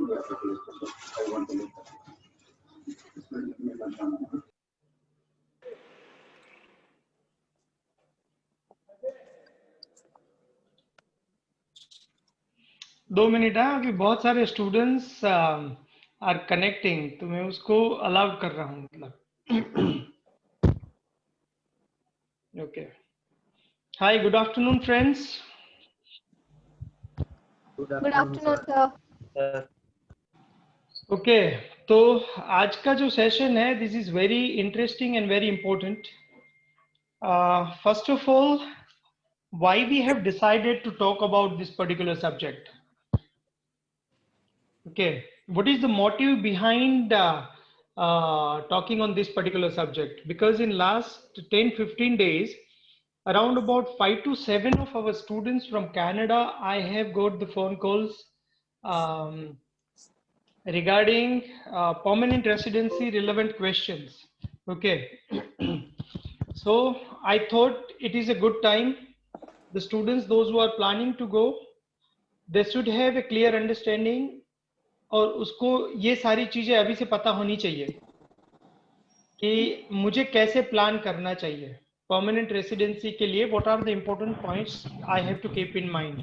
दो मिनट है, अभी बहुत सारे स्टूडेंट्स आर कनेक्टिंग, तो मैं उसको अलाउ कर रहा हूँ, मतलब okay. Hi, good afternoon friends. Good afternoon sir. Okay, तो आज का जो सेशन है, this is very interesting and very important. First of all, why we have decided to talk about this particular subject? Okay, what is the motive behind talking on this particular subject? Because in last 10-15 days, around about 5 to 7 of our students from Canada, I have got the phone calls regarding permanent residency relevant questions. Okay, so I thought it is a good time. The students, those who are planning to go, they should have a clear understanding, और उसको ये सारी चीजें अभी से पता होनी चाहिए कि मुझे कैसे प्लान करना चाहिए परमानेंट रेसिडेंसी के लिए। What are the important points I have to keep in mind.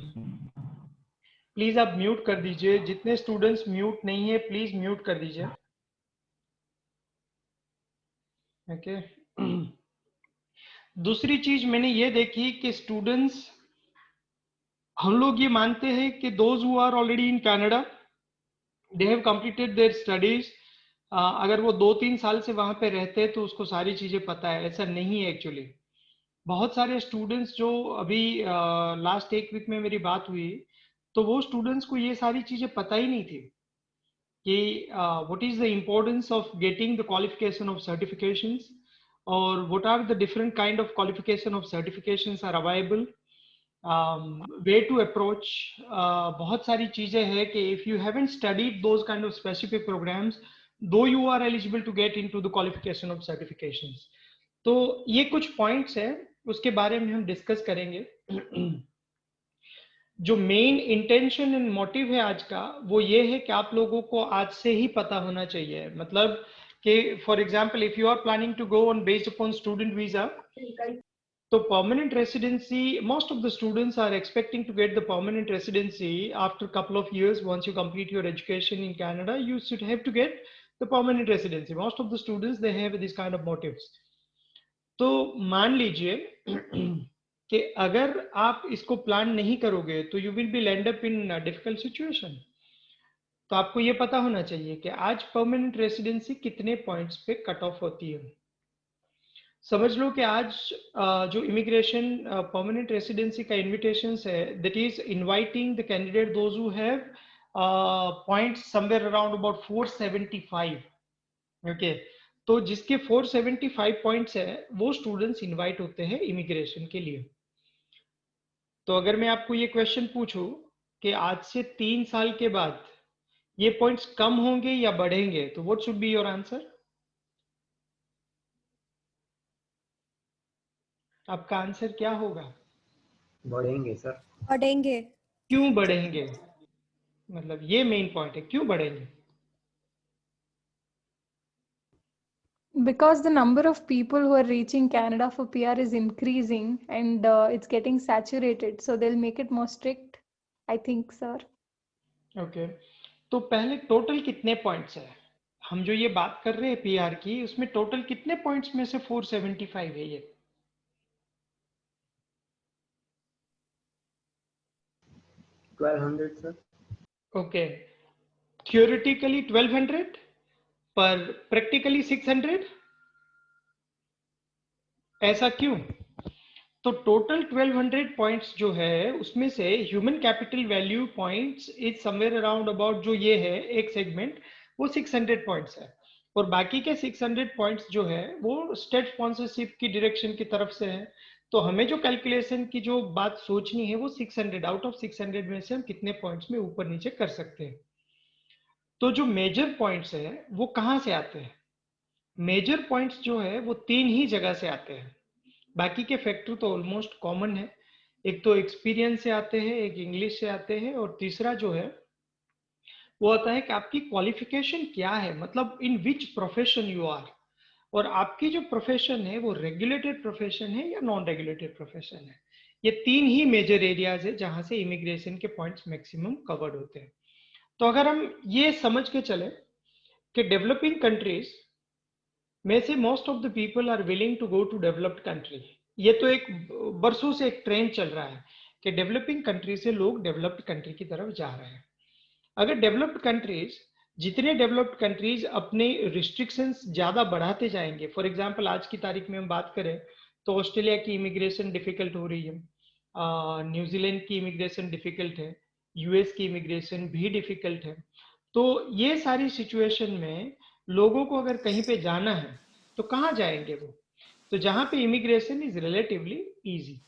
Please आप म्यूट कर दीजिए, जितने स्टूडेंट्स म्यूट नहीं है प्लीज म्यूट कर दीजिए। ओके, दूसरी चीज मैंने ये देखी कि स्टूडेंट्स, हम लोग ये मानते हैं कि those who are already in Canada, they have completed their studies. अगर वो 2-3 साल से वहां पे रहते हैं तो उसको सारी चीजें पता है। ऐसा नहीं है एक्चुअली। बहुत सारे स्टूडेंट्स जो अभी लास्ट 1 वीक में मेरी बात हुई, तो वो स्टूडेंट्स को ये सारी चीजें पता ही नहीं थी कि what is the importance of getting the qualification of certifications, और what are the different kind of qualification of certifications are available, way to approach. बहुत सारी चीजें हैं कि if you haven't studied those kind of specific programmes, though you are eligible to get into the qualification of certifications. तो ये कुछ points हैं, उसके बारे में हम डिस्कस करेंगे। जो मेन इंटेंशन एंड मोटिव है आज का, वो ये है कि आप लोगों को आज से ही पता होना चाहिए। मतलब कि for example, if you are planning to go on based upon student visa, तो permanent residency, most of the students are expecting to get the permanent residency after a couple of years. Once you complete your education in Canada, you should have to get the permanent residency. Most of the students, they have this kind of motives. तो मान लीजिए कि अगर आप इसको plan नहीं करोगे तो you will be land up in difficult situation. तो आपको ये पता होना चाहिए कि आज परमानेंट रेसिडेंसी कितने पॉइंट्स पे कट ऑफ होती है। समझ लो कि आज जो इमिग्रेशन परमानेंट रेसिडेंसी का इनविटेशन है, that is inviting the candidate those who have points somewhere around about 475। Okay, तो जिसके 475 पॉइंट्स है वो स्टूडेंट्स इनवाइट होते हैं इमिग्रेशन के लिए। तो अगर मैं आपको ये क्वेश्चन पूछूं कि आज से 3 साल के बाद ये पॉइंट्स कम होंगे या बढ़ेंगे, तो what should be your answer? आपका आंसर क्या होगा? बढ़ेंगे सर। बढ़ेंगे। क्यों बढ़ेंगे? मतलब ये मेन पॉइंट है, क्यों बढ़ेंगे? Because the number of people who are reaching Canada for PR is increasing and it's getting saturated, so they'll make it more strict, I think, sir. Okay, तो पहले टोटल कितने पॉइंट्स है? हम जो ये बात कर रहे हैं पीआर की, उसमें टोटल कितने पॉइंट्स में से 475 है? ये 1200 सर। ओके, थियोरेटिकली 1200 पर प्रैक्टिकली 600, ऐसा क्यों? तो टोटल 1200 पॉइंट्स जो है, उसमें से human capital value points is somewhere around about, जो ये है एक सेगमेंट, वो 600 पॉइंट्स है, और बाकी के 600 पॉइंट्स जो है वो स्टेट स्पॉन्सरशिप की डायरेक्शन की तरफ से है। तो हमें जो कैलकुलेशन की जो बात सोचनी है वो 600 आउट ऑफ 600 में से हम कितने पॉइंट्स में ऊपर नीचे कर सकते हैं। तो जो मेजर पॉइंट्स है वो कहाँ से आते हैं? मेजर पॉइंट्स जो है वो 3 ही जगह से आते हैं। बाकी के फैक्टर तो ऑलमोस्ट कॉमन है। एक तो एक्सपीरियंस से आते हैं, एक इंग्लिश से आते हैं, और तीसरा जो है वो आता है कि आपकी क्वालिफिकेशन क्या है, मतलब इन विच प्रोफेशन यू आर, और आपकी जो प्रोफेशन है वो रेगुलेटेड प्रोफेशन है या नॉन रेगुलेटेड प्रोफेशन है। ये तीन ही मेजर एरियाज है जहां से इमिग्रेशन के पॉइंट्स मैक्सिमम कवर्ड होते हैं। तो अगर हम ये समझ के चले कि डेवलपिंग कंट्रीज में से most of the people are willing to go to developed country, ये तो एक बरसों से एक ट्रेंड चल रहा है कि डेवलपिंग कंट्री से लोग डेवलप्ड कंट्री की तरफ जा रहे हैं। अगर डेवलप्ड कंट्रीज, जितने डेवलप्ड कंट्रीज अपने रिस्ट्रिक्शंस ज्यादा बढ़ाते जाएंगे, फॉर एग्जांपल आज की तारीख में हम बात करें तो ऑस्ट्रेलिया की इमिग्रेशन डिफिकल्ट हो रही है, न्यूजीलैंड की इमिग्रेशन डिफिकल्ट है, यूएस की इमिग्रेशन भी डिफिकल्ट है। तो ये सारी सिचुएशन में लोगों को अगर कहीं पे जाना है तो कहाँ जाएंगे वो? तो जहाँ पे इमिग्रेशन इज रिलेटिवली इजी,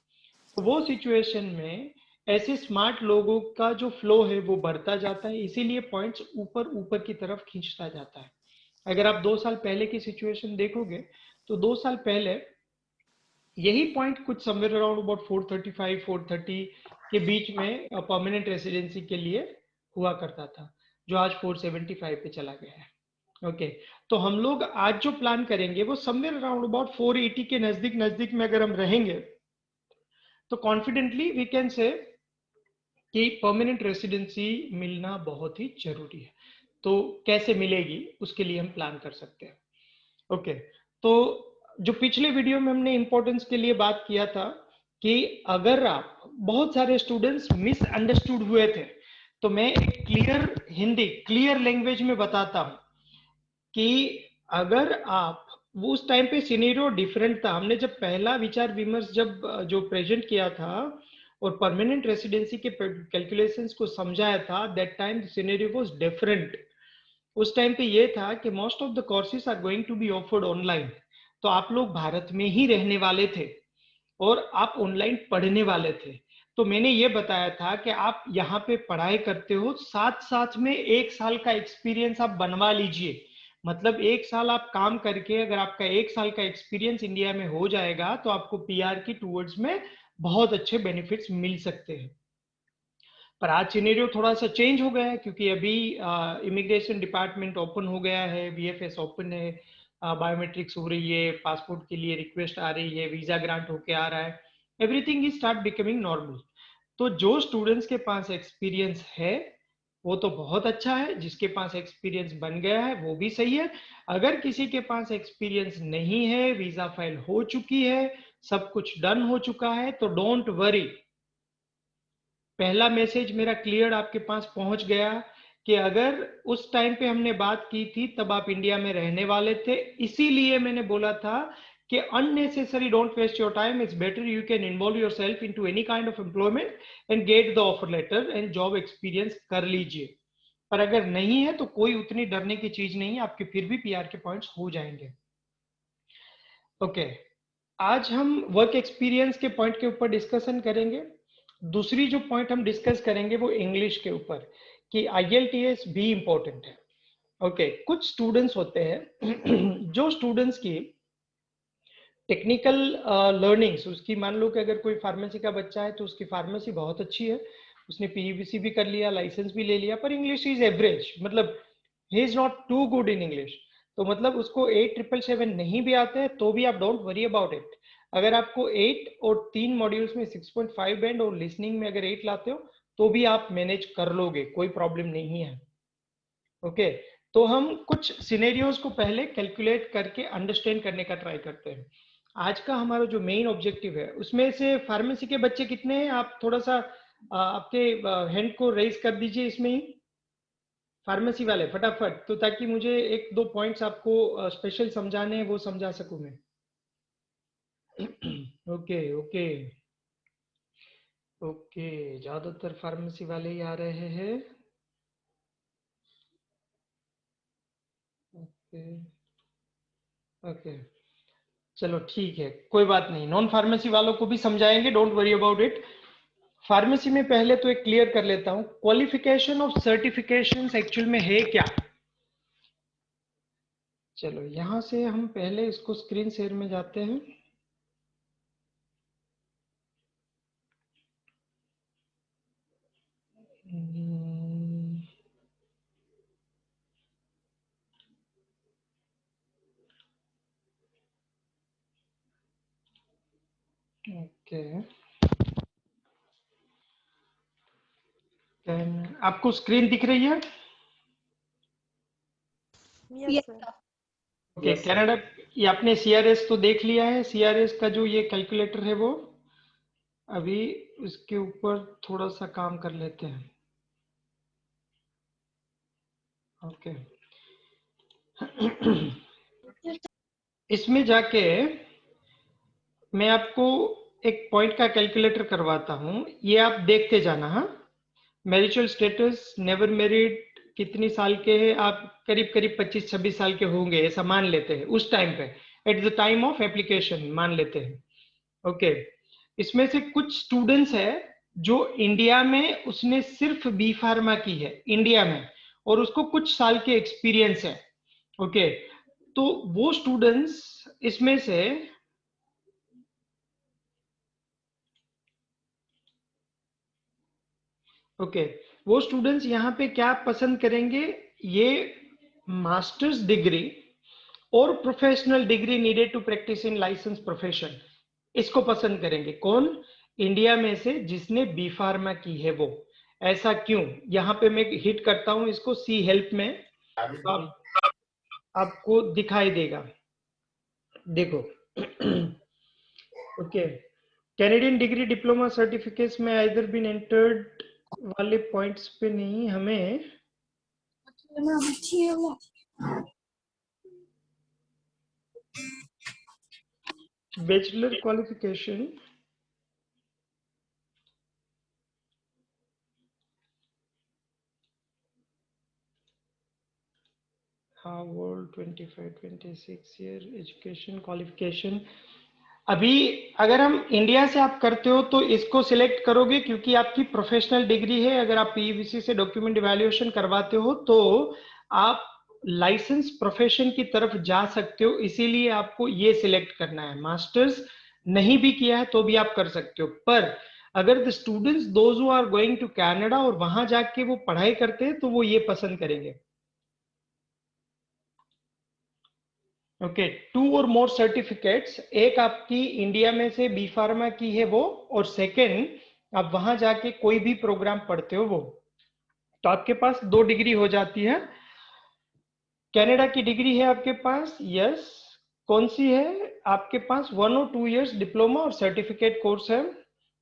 तो वो सिचुएशन में ऐसे स्मार्ट लोगों का जो फ्लो है वो बढ़ता जाता है, इसीलिए पॉइंट्स ऊपर ऊपर की तरफ खींचता जाता है। अगर आप 2 साल पहले की सिचुएशन देखोगे तो 2 साल पहले यही पॉइंट कुछ समवेयर अराउंड अबाउट 435 430 के बीच में परमानेंट रेसिडेंसी के लिए हुआ करता था, जो आज 475 पे चला गया है। ओके, तो हम लोग आज जो प्लान करेंगे वो समवेयर अराउंड अबाउट 480 के नजदीक नजदीक में अगर हम रहेंगे तो कॉन्फिडेंटली वी कैन से कि परमानेंट रेसिडेंसी मिलना बहुत ही जरूरी है। तो कैसे मिलेगी उसके लिए हम प्लान कर सकते हैं। ओके, तो जो पिछले वीडियो में हमने इंपॉर्टेंस के लिए बात किया था कि अगर आप, बहुत सारे स्टूडेंट्स मिसअंडरस्टूड हुए थे, तो मैं एक क्लियर हिंदी क्लियर लैंग्वेज में बताता हूं कि अगर आप, वो उस टाइम पे सिनेरियो डिफरेंट था, हमने जब पहला विचार विमर्श जब जो प्रेजेंट किया था और परमानेंट रेसिडेंसी के कैलकुलेशंस को समझाया था, that time scenario was different. उस टाइम पे ये था कि most of the courses are going to be offered online, तो आप लोग भारत में ही रहने वाले थे और आप ऑनलाइन पढ़ने वाले थे। तो मैंने ये बताया था कि आप यहाँ पे पढ़ाई करते हो, साथ साथ में 1 साल का एक्सपीरियंस आप बनवा लीजिए। मतलब 1 साल आप काम करके अगर आपका 1 साल का एक्सपीरियंस इंडिया में हो जाएगा तो आपको पीआर की टूवर्ड्स में बहुत अच्छे बेनिफिट्स मिल सकते हैं। पर आज सिनेरियो थोड़ा सा चेंज हो गया है क्योंकि अभी इमिग्रेशन डिपार्टमेंट ओपन हो गया है, वीएफएस ओपन है, बायोमेट्रिक्स हो रही है, पासपोर्ट के लिए रिक्वेस्ट आ रही है, वीजा ग्रांट होके आ रहा है, everything is start becoming normal. तो जो स्टूडेंट्स के पास एक्सपीरियंस है वो तो बहुत अच्छा है, जिसके पास एक्सपीरियंस बन गया है वो भी सही है। अगर किसी के पास एक्सपीरियंस नहीं है, वीजा फाइल हो चुकी है, सब कुछ डन हो चुका है, तो डोंट वरी। पहला मैसेज मेरा क्लियर आपके पास पहुंच गया कि अगर उस टाइम पे हमने बात की थी तब आप इंडिया में रहने वाले थे, इसीलिए मैंने बोला था कि unnecessary don't waste your time, it's better you can involve yourself into any kind of employment and get the offer letter and job experience कर लीजिए। पर अगर नहीं है तो कोई उतनी डरने की चीज नहीं है, आपके फिर भी पीआर के पॉइंट्स हो जाएंगे। ओके, आज हम वर्क एक्सपीरियंस के पॉइंट के ऊपर डिस्कशन करेंगे। दूसरी जो पॉइंट हम डिस्कस करेंगे वो इंग्लिश के ऊपर कि आईएलटीएस भी इंपॉर्टेंट है। ओके, कुछ स्टूडेंट्स होते हैं जो स्टूडेंट्स की टेक्निकल लर्निंग्स, उसकी मान लो कि अगर कोई फार्मेसी का बच्चा है तो उसकी फार्मेसी बहुत अच्छी है, उसने पीयूबीसी भी कर लिया, लाइसेंस भी ले लिया, पर इंग्लिश इज एवरेज, मतलब he is not too good in English. तो मतलब उसको 8777 नहीं भी आते हैं तो भी आप डोंट वरी अबाउट इट। अगर आपको 8 और 3 मॉड्यूल्स में 6.5 बैंड और लिसनिंग में अगर 8 लाते हो तो भी आप मैनेज कर लोगे, कोई प्रॉब्लम नहीं है। ओके, तो हम कुछ सिनेरियोज को पहले कैलकुलेट करके अंडरस्टैंड करने का ट्राई करते हैं। आज का हमारा जो मेन ऑब्जेक्टिव है उसमें से फार्मेसी के बच्चे कितने हैं, आप थोड़ा सा आपके हैंड को रेज कर दीजिए इसमें ही, फार्मेसी वाले फटाफट, तो ताकि मुझे 1-2 पॉइंट्स आपको स्पेशल समझाने हैं वो समझा सकूं मैं। ओके ओके ओके, ज्यादातर फार्मेसी वाले ही आ रहे हैं। ओके ओके, चलो ठीक है, कोई बात नहीं, नॉन फार्मेसी वालों को भी समझाएंगे, don't worry about it. Pharmacy में पहले तो एक क्लियर कर लेता हूं, क्वालिफिकेशन ऑफ सर्टिफिकेशंस एक्चुअल में है क्या। चलो यहां से हम पहले इसको स्क्रीन शेयर में जाते हैं। ओके, आपको स्क्रीन दिख रही है? Yes, sir. sir. Okay, Yes, sir. Canada, ये आपने सीआरएस तो देख लिया है। सीआरएस का जो ये कैलकुलेटर है वो अभी उसके ऊपर थोड़ा सा काम कर लेते हैं। ओके, इसमें जाके मैं आपको एक पॉइंट का कैलकुलेटर करवाता हूं, ये आप देखते जाना। हाँ, मैरिटल स्टेटस, नेवर मैरिड, कितनी साल के हैं आप? करीब करीब 25-26 साल के होंगे ऐसा मान लेते हैं उस टाइम पे, at the time of application मान लेते हैं। ओके, इसमें से कुछ स्टूडेंट्स है जो इंडिया में उसने सिर्फ बी फार्मा की है इंडिया में, और उसको कुछ साल के एक्सपीरियंस है। ओके, तो वो स्टूडेंट्स इसमें से ओके, वो स्टूडेंट्स यहाँ पे क्या पसंद करेंगे? ये मास्टर्स डिग्री और professional degree needed to practice in license profession, इसको पसंद करेंगे। कौन? इंडिया में से जिसने बी फार्मा की है वो। ऐसा क्यों? यहाँ पे मैं हिट करता हूं इसको सी हेल्प में, आपको दिखाई देगा, देखो। Okay, Canadian degree diploma certificates में आइदर बीन एंटर्ड वाले पॉइंट्स पे नहीं, हमें bachelor qualification, world 25-26 year education qualification. अभी अगर हम इंडिया से आप करते हो तो इसको सिलेक्ट करोगे क्योंकि आपकी प्रोफेशनल डिग्री है। अगर आप पीवीसी से डॉक्यूमेंट इवैल्यूएशन करवाते हो तो आप लाइसेंस प्रोफेशन की तरफ जा सकते हो, इसीलिए आपको ये सिलेक्ट करना है। मास्टर्स नहीं भी किया है तो भी आप कर सकते हो, पर अगर the students those who are going to Canada और वहां जाके वो पढ़ाई करते हैं तो वो ये पसंद करेंगे। ओके, 2 और मोर सर्टिफिकेट्स, एक आपकी इंडिया में से बी फार्मा की है वो, और सेकेंड आप वहां जाके कोई भी प्रोग्राम पढ़ते हो वो, तो आपके पास 2 डिग्री हो जाती है। कनाडा की डिग्री है आपके पास, यस। कौन सी है आपके पास? 1 और 2 इयर्स डिप्लोमा और सर्टिफिकेट कोर्स है।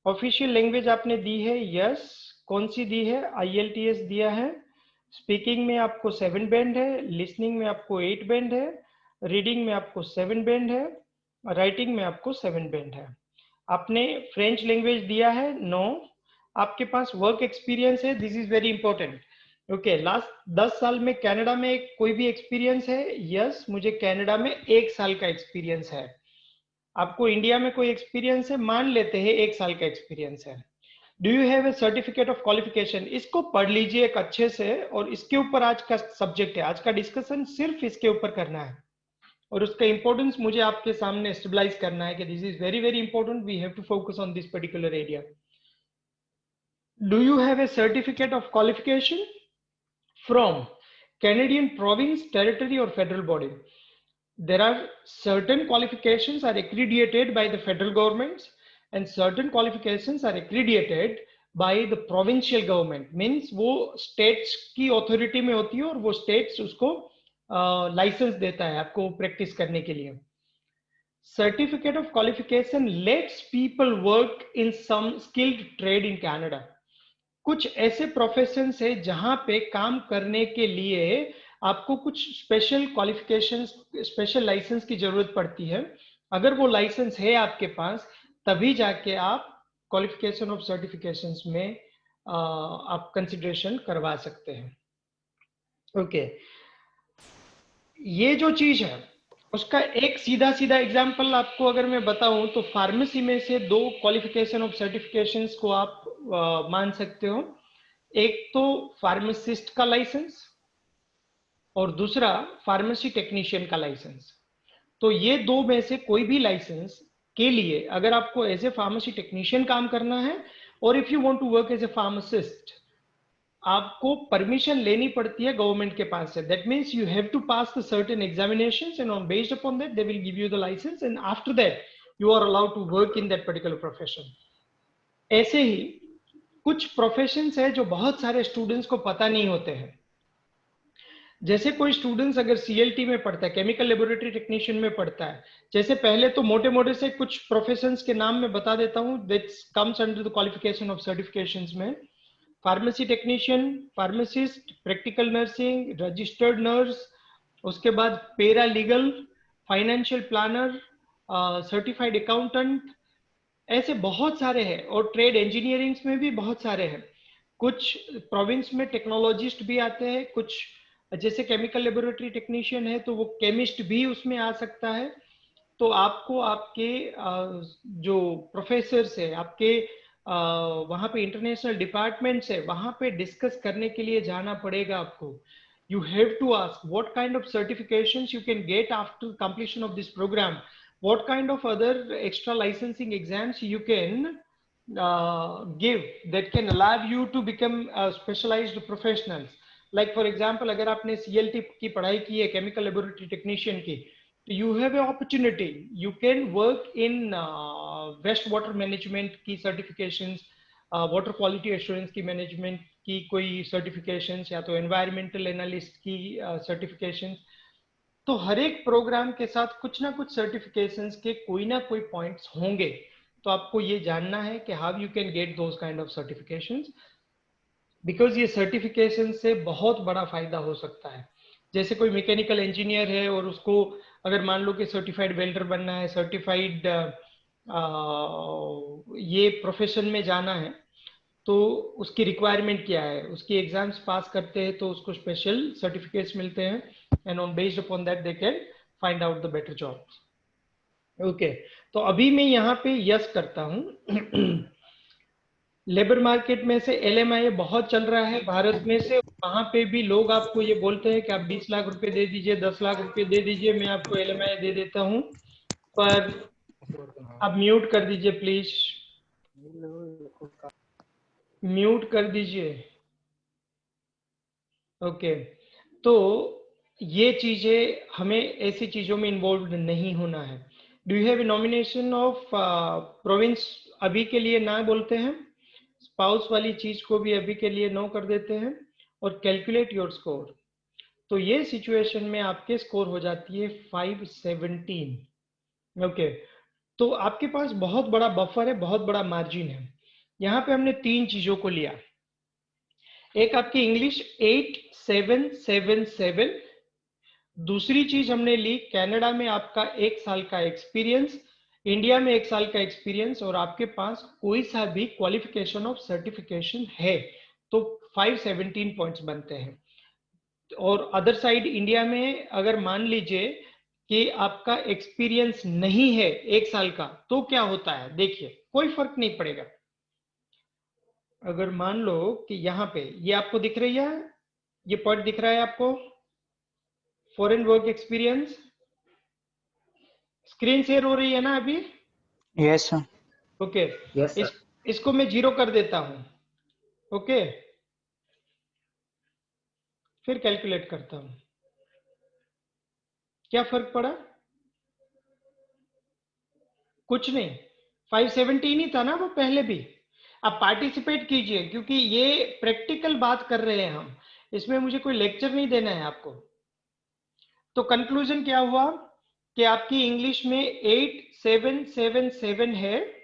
ऑफिशियल लैंग्वेज आपने दी है, यस। कौन सी दी है? IELTS दिया है। स्पीकिंग में आपको 7 बैंड है, लिसनिंग में आपको 8 बैंड है, रीडिंग में आपको 7 बैंड है, राइटिंग में आपको 7 बैंड है। आपने फ्रेंच लैंग्वेज दिया है, नो। आपके पास वर्क एक्सपीरियंस है, this is very important. Okay, last 10 साल में कनाडा में कोई भी एक्सपीरियंस है? यस, मुझे कनाडा में 1 साल का एक्सपीरियंस है। आपको इंडिया में कोई एक्सपीरियंस है? मान लेते हैं 1 साल का एक्सपीरियंस है। Do you have a certificate of qualification? इसको पढ़ लीजिए एक अच्छे से, और इसके ऊपर आज का सब्जेक्ट है, आज का डिस्कशन सिर्फ इसके ऊपर करना है, और उसका इंपॉर्टेंस मुझे आपके सामने स्टेबलाइज करना है कि this is very very important, we have to focus on this particular area. Do you have a certificate of qualification from Canadian province, territory or federal body? There are certain qualifications are accredited by the federal governments and certain qualifications are accredited by the provincial government, means वो states की authority में होती है और वो states उसको license देता है आपको practice करने के लिए। Certificate of qualification lets people work in some skilled trade in Canada. कुछ ऐसे प्रोफेशन है जहां पे काम करने के लिए आपको कुछ स्पेशल क्वालिफिकेशंस, स्पेशल लाइसेंस की जरूरत पड़ती है। अगर वो लाइसेंस है आपके पास तभी जाके आप क्वालिफिकेशन ऑफ सर्टिफिकेशंस में आप कंसिडरेशन करवा सकते हैं। ओके, ये जो चीज है उसका एक सीधा सीधा एग्जांपल आपको अगर मैं बताऊं तो फार्मेसी में से 2 क्वालिफिकेशन ऑफ सर्टिफिकेशंस को आप मान सकते हो। एक तो फार्मासिस्ट का लाइसेंस और दूसरा फार्मेसी टेक्नीशियन का लाइसेंस। तो ये 2 में से कोई भी लाइसेंस के लिए अगर आपको एज ए फार्मेसी टेक्नीशियन काम करना है और if you want to work as a pharmacist, आपको परमिशन लेनी पड़ती है गवर्नमेंट के पास से। That means you have to pass the certain examinations and on based upon that they will give you the license, and after that you are allowed to work in that particular profession. ऐसे ही कुछ professions है जो बहुत सारे students को पता नहीं होते हैं. जैसे कोई स्टूडेंट्स अगर CLT में पढ़ता है, केमिकल लेबोरेटरी टेक्नीशियन में पढ़ता है, जैसे पहले तो मोटे मोटे से कुछ प्रोफेशंस के नाम मैं बता देता हूं, that's comes under the qualification of certifications में. Pharmacy technician, pharmacist, practical nursing, registered nurse, उसके बाद paralegal, financial planner, certified accountant, ऐसे बहुत सारे हैं. और ट्रेड इंजीनियरिंग में भी बहुत सारे हैं. कुछ प्रोविंस में टेक्नोलॉजिस्ट भी आते हैं, कुछ जैसे केमिकल लेबोरेटरी टेक्नीशियन है तो वो केमिस्ट भी उसमें आ सकता है. तो आपको आपके जो प्रोफेसर्स है, आपके वहाँ पे इंटरनेशनल डिपार्टमेंट्स है, वहाँ पे डिस्कस करने के लिए जाना पड़ेगा आपको. You have to ask what kind of certifications you can get after completion of this program. What kind of other extra licensing exams you can give that can allow you to become specialized professionals. Like for example, अगर आपने CLT की पढ़ाई की है, chemical laboratory technician की, तो you have an opportunity. You can work in waste water management की certifications, water quality assurance की management की कोई सर्टिफिकेशंस, या तो एनवायरमेंटल एनालिस्ट की सर्टिफिकेशंस. तो हर एक प्रोग्राम के साथ कुछ ना कुछ सर्टिफिकेशंस के कोई ना कोई पॉइंट्स होंगे. तो आपको ये जानना है कि how you can get those kind of certifications, because ये सर्टिफिकेशन से बहुत बड़ा फायदा हो सकता है. जैसे कोई मैकेनिकल इंजीनियर है और उसको अगर मान लो कि सर्टिफाइड वेल्डर बनना है, सर्टिफाइड ये प्रोफेशन में जाना है, तो उसकी रिक्वायरमेंट क्या है, उसकी एग्जाम्स पास करते हैं तो उसको स्पेशल सर्टिफिकेट्स मिलते हैं, and on based upon that they can find out the better job. Okay, तो अभी मैं यहाँ पे यस करता हूँ. लेबर मार्केट में से LMIA बहुत चल रहा है भारत में से. वहां पे भी लोग आपको ये बोलते हैं कि आप 20 लाख रुपए दे दीजिए, 10 लाख रुपए दे दीजिए, मैं आपको LMIA दे देता हूँ. पर आप म्यूट कर दीजिए प्लीज, म्यूट कर दीजिए. ओके, तो ये चीजें, हमें ऐसी चीजों में इन्वॉल्व नहीं होना है. Do you have A nomination of province? अभी के लिए ना बोलते हैं. स्पाउस वाली चीज को भी अभी के लिए नो कर देते हैं. और कैलकुलेट योर स्कोर. तो ये सिचुएशन में आपके स्कोर हो जाती है 517. ओके, तो आपके पास बहुत बड़ा बफर है, बहुत बड़ा मार्जिन है. यहाँ पे हमने 3 चीजों को लिया. एक आपकी इंग्लिश 8777. दूसरी चीज हमने ली कनाडा में आपका 1 साल का एक्सपीरियंस, इंडिया में 1 साल का एक्सपीरियंस, और आपके पास कोई सा भी क्वालिफिकेशन ऑफ सर्टिफिकेशन है, तो 517 पॉइंट्स बनते हैं. और अदर साइड इंडिया में अगर मान लीजिए कि आपका एक्सपीरियंस नहीं है 1 साल का, तो क्या होता है देखिए, कोई फर्क नहीं पड़ेगा. अगर मान लो कि यहाँ पे ये आपको दिख रही है, ये पॉइंट दिख रहा है आपको, foreign work experience. Screen share हो रही है ना अभी? Yes sir. Okay, Yes, sir. इसको मैं 0 कर देता हूं. ओके, फिर कैलकुलेट करता हूं. क्या फर्क पड़ा? कुछ नहीं, 517 ही था ना वो पहले भी. आप पार्टिसिपेट कीजिए, क्योंकि ये प्रैक्टिकल बात कर रहे हैं हम, इसमें मुझे कोई लेक्चर नहीं देना है आपको. तो कंक्लूजन क्या हुआ कि आपकी इंग्लिश में 8777 है.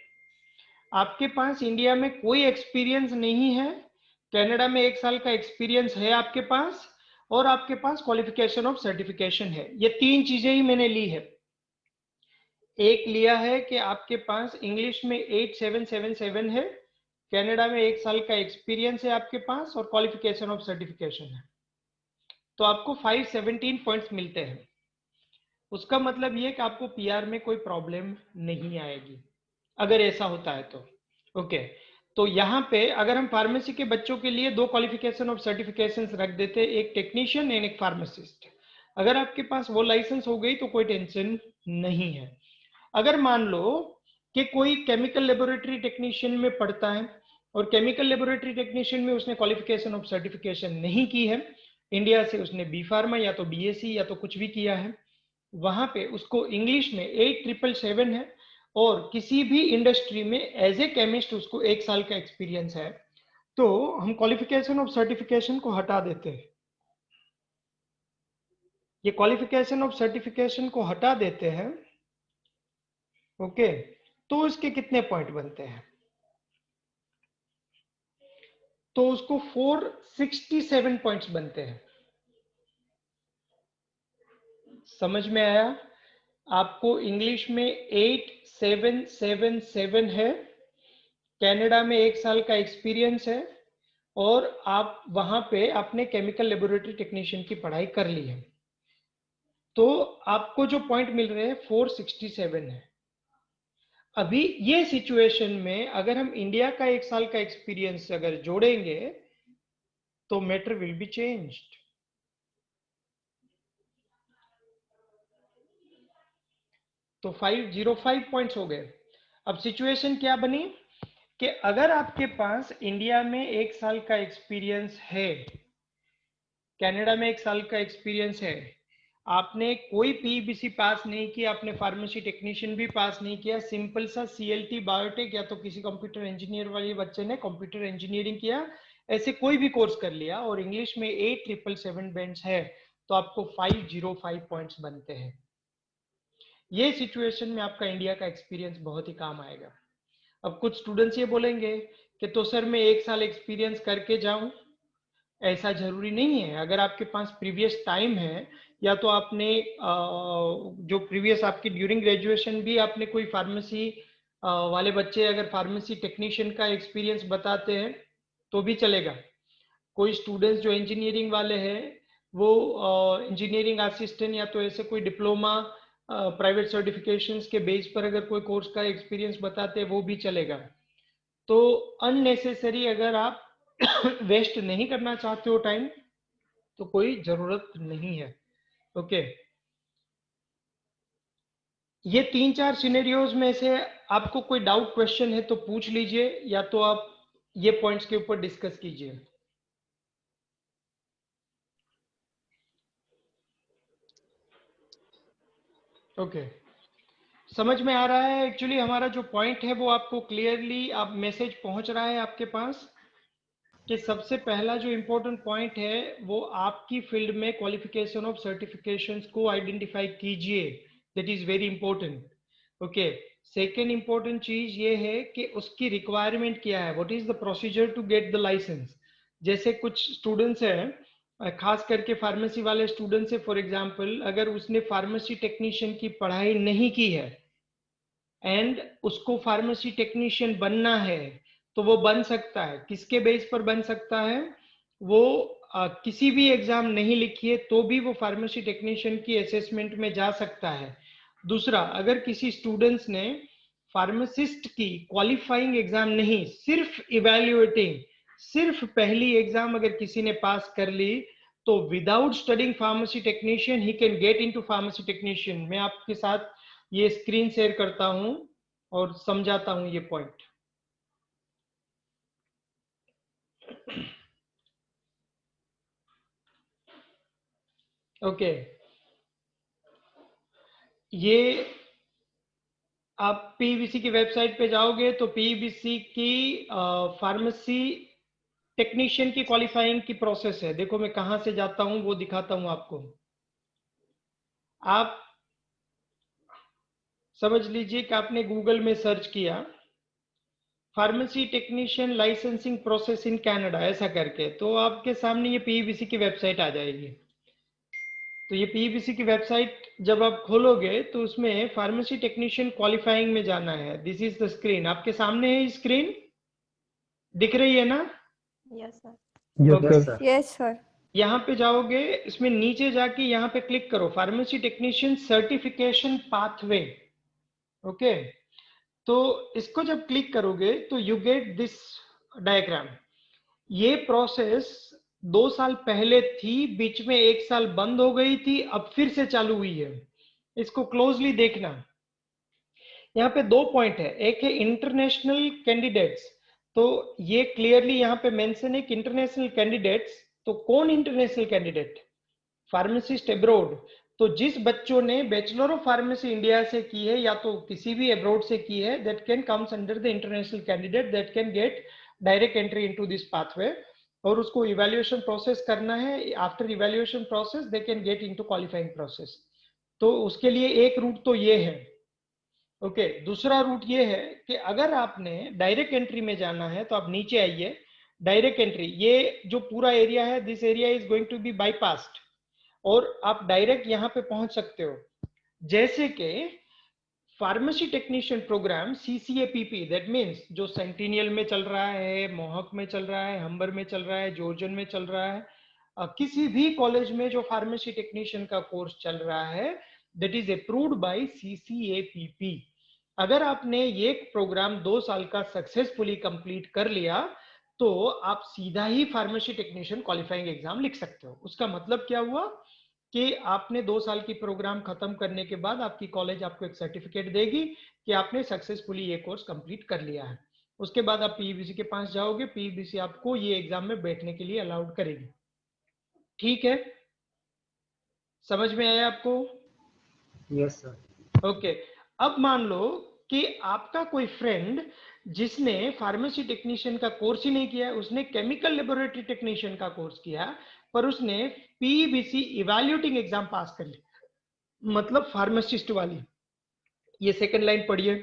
आपके पास इंडिया में कोई एक्सपीरियंस नहीं है, कनाडा में 1 साल का एक्सपीरियंस है आपके पास, और आपके पास क्वालिफिकेशन ऑफ सर्टिफिकेशन है. ये 3 चीजें ही मैंने ली है. एक लिया है कि आपके पास इंग्लिश में 8777 है, कनाडा में 1 साल का एक्सपीरियंस है आपके पास, और क्वालिफिकेशन ऑफ सर्टिफिकेशन है. तो आपको 517 पॉइंट्स मिलते हैं. उसका मतलब ये कि आपको PR में कोई प्रॉब्लम नहीं आएगी अगर ऐसा होता है तो. ओके, तो यहाँ पे अगर हम फार्मेसी के बच्चों के लिए 2 क्वालिफिकेशन ऑफ सर्टिफिकेशन रख देते, एक टेक्नीशियन एंड एक फार्मासिस्ट. अगर आपके पास वो लाइसेंस हो गई तो कोई टेंशन नहीं है. अगर मान लो कि कोई केमिकल लेबोरेटरी टेक्नीशियन में पढ़ता है, और केमिकल लेबोरेटरी टेक्नीशियन में उसने क्वालिफिकेशन ऑफ सर्टिफिकेशन नहीं की है, इंडिया से उसने B फार्मा या तो BSc या तो कुछ भी किया है, वहां पे उसको इंग्लिश में 8777 है, और किसी भी इंडस्ट्री में एज ए केमिस्ट उसको 1 साल का एक्सपीरियंस है, तो हम क्वालिफिकेशन ऑफ सर्टिफिकेशन को हटा देते हैं। ये क्वालिफिकेशन ऑफ सर्टिफिकेशन को हटा देते हैं, ओके, तो इसके कितने पॉइंट बनते हैं? तो उसको 467 पॉइंट्स बनते हैं। समझ में आया? आपको इंग्लिश में 8777 है, कनाडा में 1 साल का एक्सपीरियंस है, और आप वहां पे आपने केमिकल लेबोरेटरी टेक्नीशियन की पढ़ाई कर ली है, तो आपको जो पॉइंट मिल रहे हैं 467 है। अभी ये सिचुएशन में अगर हम इंडिया का 1 साल का एक्सपीरियंस अगर जोड़ेंगे तो मैटर विल बी चेंज्ड। तो 505 पॉइंट्स हो गए। अब सिचुएशन क्या बनी कि अगर आपके पास इंडिया में 1 साल का एक्सपीरियंस है, कनाडा में 1 साल का एक्सपीरियंस है, आपने कोई पीबीसी पास नहीं किया, आपने फार्मेसी टेक्नीशियन भी पास नहीं किया, सिंपल सा सीएलटी बायोटेक या तो किसी कंप्यूटर इंजीनियर वाले बच्चे ने कंप्यूटर इंजीनियरिंग किया, ऐसे कोई भी कोर्स कर लिया और इंग्लिश में 8777 बैंड्स है, तो आपको 505 पॉइंट्स बनते हैं। ये सिचुएशन में आपका इंडिया का एक्सपीरियंस बहुत ही काम आएगा। अब कुछ स्टूडेंट्स ये बोलेंगे कि तो सर मैं 1 साल एक्सपीरियंस करके जाऊं, ऐसा जरूरी नहीं है। अगर आपके पास प्रीवियस टाइम है, या तो आपने जो प्रीवियस आपकी ड्यूरिंग ग्रेजुएशन भी आपने कोई फार्मेसी वाले बच्चे अगर फार्मेसी टेक्नीशियन का एक्सपीरियंस बताते हैं तो भी चलेगा। कोई स्टूडेंट्स जो इंजीनियरिंग वाले हैं वो इंजीनियरिंग असिस्टेंट या तो ऐसे कोई डिप्लोमा प्राइवेट सर्टिफिकेशंस के बेस पर अगर कोई कोर्स का एक्सपीरियंस बताते हैं वो भी चलेगा। तो अननेसेसरी अगर आप वेस्ट नहीं करना चाहते हो टाइम तो कोई जरूरत नहीं है, ओके। ये 3-4 सिनेरियोज में से आपको कोई डाउट क्वेश्चन है तो पूछ लीजिए, या तो आप ये पॉइंट्स के ऊपर डिस्कस कीजिए। ओके, समझ में आ रहा है? एक्चुअली हमारा जो पॉइंट है वो आपको क्लियरली आप मैसेज पहुंच रहा है आपके पास कि सबसे पहला जो इम्पोर्टेंट पॉइंट है वो आपकी फील्ड में क्वालिफिकेशन ऑफ सर्टिफिकेशंस को आइडेंटिफाई कीजिए, that is very important, okay. Second important चीज ये है कि उसकी रिक्वायरमेंट क्या है, what is the procedure to get the license. जैसे कुछ स्टूडेंट्स हैं, खास करके फार्मेसी वाले स्टूडेंट्स है, फॉर एग्जांपल अगर उसने फार्मेसी टेक्नीशियन की पढ़ाई नहीं की है एंड उसको फार्मेसी टेक्नीशियन बनना है, तो वो बन सकता है। किसके बेस पर बन सकता है? वो किसी भी एग्जाम नहीं लिखी है तो भी वो फार्मेसी टेक्नीशियन की असेसमेंट में जा सकता है। दूसरा, अगर किसी स्टूडेंट्स ने फार्मासिस्ट की क्वालिफाइंग एग्जाम नहीं, सिर्फ इवैल्यूएटिंग, सिर्फ पहली एग्जाम अगर किसी ने पास कर ली, तो without studying pharmacy technician he can get into pharmacy technician. मैं आपके साथ ये स्क्रीन शेयर करता हूं और समझाता हूं ये पॉइंट, ओके। ये आप पीवीसी की वेबसाइट पे जाओगे तो पीवीसी की फार्मेसी टेक्नीशियन की क्वालिफाइंग की प्रोसेस है। देखो मैं कहां से जाता हूं वो दिखाता हूं आपको। आप समझ लीजिए कि आपने गूगल में सर्च किया pharmacy technician licensing process in Canada ऐसा करके, तो आपके सामने ये पीवीसी की वेबसाइट आ जाएगी। तो ये पीवीसी की वेबसाइट जब आप खोलोगे तो उसमें फार्मेसी टेक्नीशियन क्वालिफाइंग में जाना है। दिस इज द स्क्रीन, आपके सामने है स्क्रीन, दिख रही है ना? Yes sir. Yes sir. Yes sir. यहाँ पे जाओगे, इसमें नीचे जाके यहाँ पे क्लिक करो pharmacy technician certification pathway, okay. तो इसको जब क्लिक करोगे तो यू गेट दिस डायग्राम। ये प्रोसेस 2 साल पहले थी, बीच में 1 साल बंद हो गई थी, अब फिर से चालू हुई है। इसको क्लोजली देखना। यहाँ पे 2 पॉइंट है, एक है इंटरनेशनल कैंडिडेट्स, तो ये क्लियरली यहाँ पे मेंशन है कि इंटरनेशनल कैंडिडेट्स, तो कौन इंटरनेशनल कैंडिडेट? Pharmacist abroad. तो जिस बच्चों ने बैचलर ऑफ फार्मेसी इंडिया से की है या तो किसी भी अब्रॉड से की है, that can comes under the international candidate that can get direct entry into this pathway, और उसको इवैल्यूएशन प्रोसेस करना है। After evaluation process they can get into qualifying process. तो उसके लिए एक रूट तो ये है। ओके, दूसरा रूट ये है कि अगर आपने डायरेक्ट एंट्री में जाना है तो आप नीचे आइए, डायरेक्ट एंट्री, ये जो पूरा एरिया है, this area is going to be bypassed, और आप डायरेक्ट यहाँ पे पहुंच सकते हो। जैसे कि pharmacy technician program CCAPP, that means जो सेंटिनियल में चल रहा है, मोहक में चल रहा है, हम्बर में चल रहा है, जॉर्जन में चल रहा है, किसी भी कॉलेज में जो फार्मेसी टेक्नीशियन का कोर्स चल रहा है, that is approved by CCAPP। अगर आपने ये प्रोग्राम 2 साल का सक्सेसफुली कंप्लीट कर लिया तो आप सीधा ही फार्मेसी टेक्नीशियन क्वालिफाइंग एग्जाम लिख सकते हो। उसका मतलब क्या हुआ कि आपने 2 साल की प्रोग्राम खत्म करने के बाद आपकी कॉलेज आपको एक सर्टिफिकेट देगी कि आपने सक्सेसफुली ये कोर्स कंप्लीट कर लिया है। उसके बाद आप PEBC के पास जाओगे, PEBC आपको ये एग्जाम में बैठने के लिए अलाउड करेगी। ठीक है, समझ में आया आपको? Yes sir. ओके, अब मान लो कि आपका कोई फ्रेंड जिसने फार्मेसी टेक्नीशियन का कोर्स ही नहीं किया, उसने केमिकल लेबोरेटरी टेक्नीशियन का कोर्स किया, पर उसने PEBC इवैल्यूएटिंग एग्जाम पास कर ली, मतलब फार्मासिस्ट वाली। ये सेकंड लाइन पढ़िए,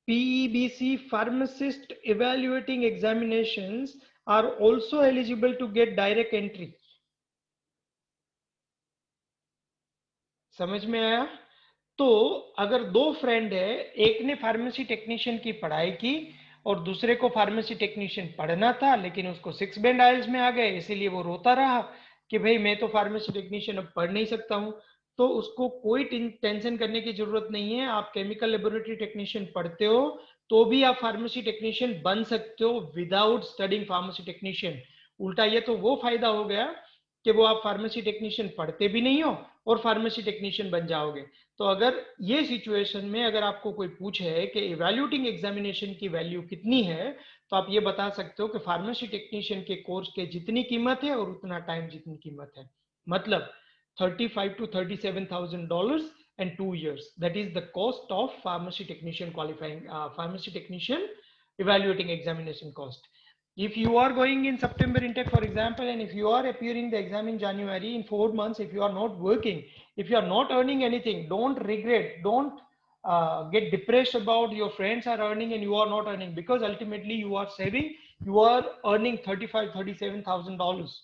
PEBC pharmacist evaluating examinations are also eligible to get direct entry। समझ में आया? तो अगर 2 फ्रेंड है, एक ने फार्मेसी टेक्नीशियन की पढ़ाई की और दूसरे को फार्मेसी टेक्नीशियन पढ़ना था, लेकिन उसको 6 बैंड आइल्स में आ गए, इसीलिए वो रोता रहा कि भाई मैं तो फार्मेसी टेक्नीशियन अब पढ़ नहीं सकता हूं। तो उसको कोई टेंशन करने की जरूरत नहीं है। आप केमिकल लेबोरेटरी टेक्नीशियन पढ़ते हो तो भी आप फार्मेसी टेक्नीशियन बन सकते हो विदाउट स्टडिंग फार्मेसी टेक्नीशियन। उल्टा ये तो वो फायदा हो गया कि वो आप फार्मेसी टेक्नीशियन पढ़ते भी नहीं हो और फार्मेसी टेक्नीशियन बन जाओगे। तो अगर ये सिचुएशन में अगर आपको कोई पूछे कि इवैल्यूएटिंग एग्जामिनेशन की वैल्यू कितनी है, तो आप ये बता सकते हो कि फार्मेसी टेक्नीशियन के कोर्स के जितनी कीमत है और उतना टाइम जितनी कीमत है, मतलब $35,000 to $37,000 and 2 years. That is the cost of pharmacy technician qualifying, pharmacy technician evaluating examination cost. If you are going in September intake, for example, and if you are appearing the exam in January, in 4 months, if you are not working, if you are not earning anything, don't regret, don't get depressed about your friends are earning and you are not earning, because ultimately you are saving, you are earning $37,000.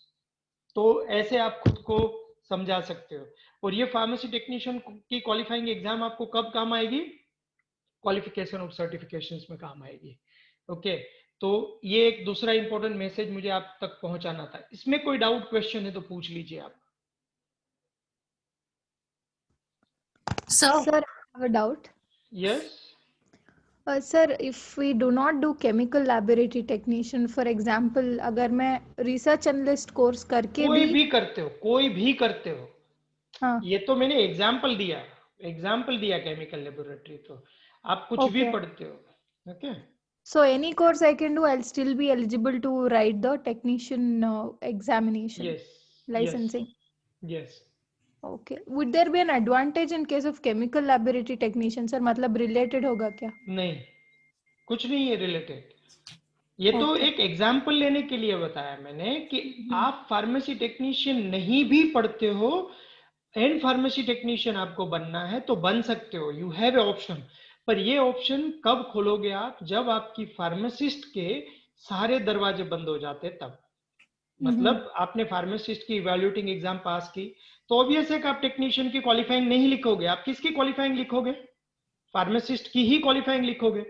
तो ऐसे आप खुद को समझा सकते हो। और ये फार्मेसी टेक्नीशियन की क्वालिफाइंग एग्जाम आपको कब काम आएगी? क्वालिफिकेशन और सर्टिफिकेशंस में काम आएगी। ओके, तो ये एक दूसरा इंपॉर्टेंट मैसेज मुझे आप तक पहुंचाना था। इसमें कोई डाउट क्वेश्चन है तो पूछ लीजिए आप। Sir, I have a doubt. Yes. Sir, if we do not do chemical laboratory technician, for example, अगर मैं research analyst course करके कोई भी करते हो, कोई भी करते हो, हाँ, ये तो मैंने एग्जाम्पल दिया केमिकल लेबोरेटरी, तो आप कुछ भी पढ़ते हो। Okay, so any course I can do, I'll still be eligible to write the technician examination. Yes. Licensing. Yes. Okay. Would there be an advantage in case of chemical laboratory technician, sir? मतलब related होगा क्या? नहीं, कुछ नहीं है related. ये तो एक एग्जाम्पल लेने के लिए बताया मैंने कि आप फार्मेसी टेक्नीशियन नहीं भी पढ़ते हो एंड फार्मेसी टेक्नीशियन आपको बनना है तो बन सकते हो, यू हैव ए ऑप्शन। पर ये ऑप्शन कब खोलोगे आप? जब आपकी फार्मासिस्ट के सारे दरवाजे बंद हो जाते तब। मतलब आपने फार्मासिस्ट की इवैल्यूएटिंग एग्जाम पास की तो ऑब्वियस है कि आप टेक्नीशियन की क्वालिफाइंग नहीं लिखोगे, आप किसकी क्वालिफाइंग लिखोगे? फार्मासिस्ट की ही क्वालिफाइंग लिखोगे।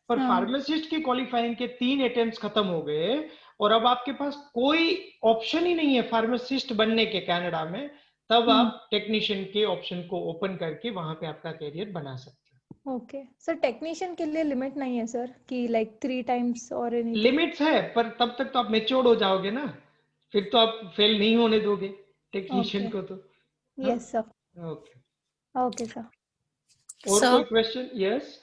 पर फार्मासिस्ट की क्वालिफाइंग के 3 अटेम्प्ट्स खत्म हो गए और अब आपके पास कोई ऑप्शन ही नहीं है फार्मासिस्ट बनने के कनाडा में, तब आप टेक्नीशियन के ऑप्शन को ओपन करके वहां पे आपका कैरियर बना सकते हो। ओके सर, टेक्नीशियन के लिए लिमिट नहीं है सर कि लाइक 3 times और एनीथिंग? लिमिट्स है, पर तब तक तो आप मैच्योर्ड हो जाओगे ना, फिर तो आप फेल नहीं होने दोगे टेक्नीशियन को तो। Yes sir. Okay, okay sir. और कोई क्वेश्चन? यस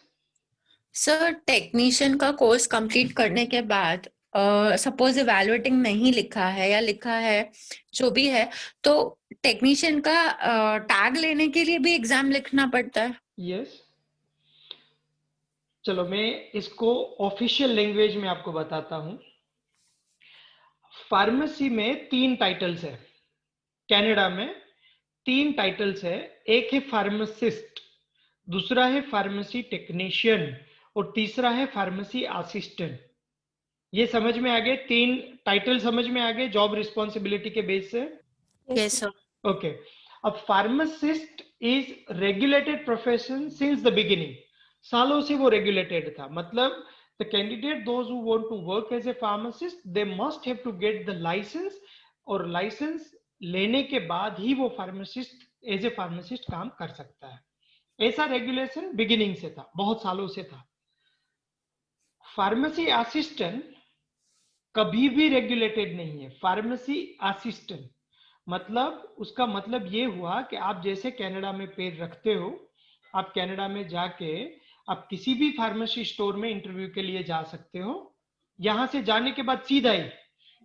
सर, टेक्नीशियन का कोर्स कंप्लीट करने के बाद सपोज इवैल्यूएटिंग नहीं लिखा है या लिखा है जो भी है, तो टेक्नीशियन का टैग लेने के लिए भी एग्जाम लिखना पड़ता है? यस। चलो मैं इसको ऑफिशियल लैंग्वेज में आपको बताता हूं। फार्मेसी में 3 टाइटल्स है, कनाडा में 3 टाइटल्स है। एक है फार्मासिस्ट, दूसरा है फार्मेसी टेक्नीशियन और तीसरा है फार्मेसी असिस्टेंट। ये समझ में आ गए? 3 टाइटल समझ में आ गए जॉब रिस्पॉन्सिबिलिटी के बेस से? Yes sir. ओके। अब pharmacist is regulated profession since the beginning, सालों से वो रेगुलेटेड था। मतलब the candidate those who want to work as a pharmacist they must have to get the license, और license लेने के बाद ही वो फार्मासिस्ट एज ए फार्मासिस्ट काम कर सकता है। ऐसा रेगुलेशन बिगिनिंग से था, बहुत सालों से था। फार्मेसी असिस्टेंट कभी भी रेगुलेटेड नहीं है। फार्मेसी असिस्टेंट मतलब उसका मतलब ये हुआ कि आप जैसे कनाडा में पैर रखते हो, आप कनाडा में जाके आप किसी भी फार्मेसी स्टोर में इंटरव्यू के लिए जा सकते हो। यहां से जाने के बाद सीधा ही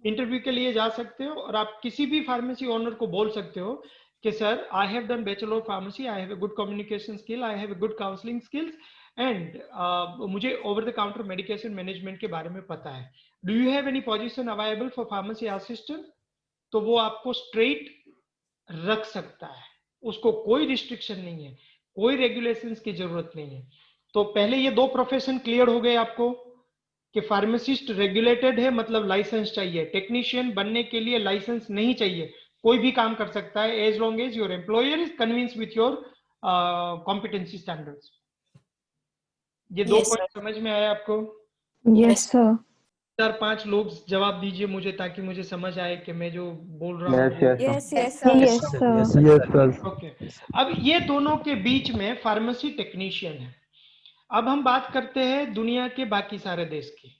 इंटरव्यू के लिए जा सकते हो और आप किसी भी फार्मेसी ओनर को बोल सकते हो कि sir I have done bachelor of pharmacy, I have a good communication skill, I have a good counselling skills and मुझे over the counter medication management के बारे में पता है। Do you have any position available for pharmacy assistant? तो वो आपको straight रख सकता है, उसको कोई रिस्ट्रिक्शन नहीं है, कोई रेगुलेशंस की जरूरत नहीं है। तो पहले ये 2 प्रोफेशन क्लियर हो गए आपको कि फार्मासिस्ट रेगुलेटेड है मतलब लाइसेंस चाहिए, टेक्नीशियन बनने के लिए लाइसेंस नहीं चाहिए, कोई भी काम कर सकता है as long as your employer is convince with your competency standards. ये 2 पॉइंट समझ में आया आपको? Yes sir. 4-5 लोग जवाब दीजिए मुझे, ताकि मुझे समझ आए कि मैं जो बोल रहा हूँ। Yes yes yes sir. Okay. अब ये दोनों के बीच में फार्मेसी टेक्नीशियन है। अब हम बात करते हैं दुनिया के बाकी सारे देश की।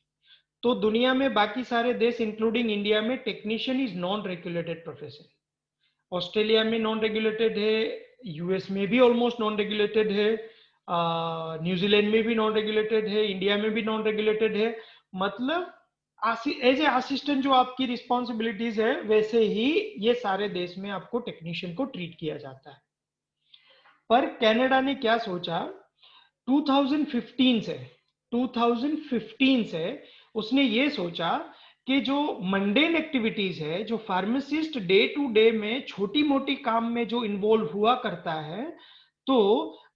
तो दुनिया में बाकी सारे देश इंक्लूडिंग इंडिया में technician is non regulated profession. Australia में नॉन रेगुलेटेड है, यूएस में भी ऑलमोस्ट नॉन रेगुलेटेड है, न्यूजीलैंड में भी नॉन रेगुलेटेड है, इंडिया में भी नॉन रेगुलेटेड है। मतलब एज ए असिस्टेंट जो आपकी रिस्पॉन्सिबिलिटीज है, वैसे ही ये सारे देश में आपको टेक्नीशियन को ट्रीट किया जाता है। पर कनाडा ने क्या सोचा, 2015 से उसने ये सोचा कि जो मंडेन एक्टिविटीज है, जो फार्मासिस्ट डे टू डे में छोटी मोटी काम में जो इन्वॉल्व हुआ करता है, तो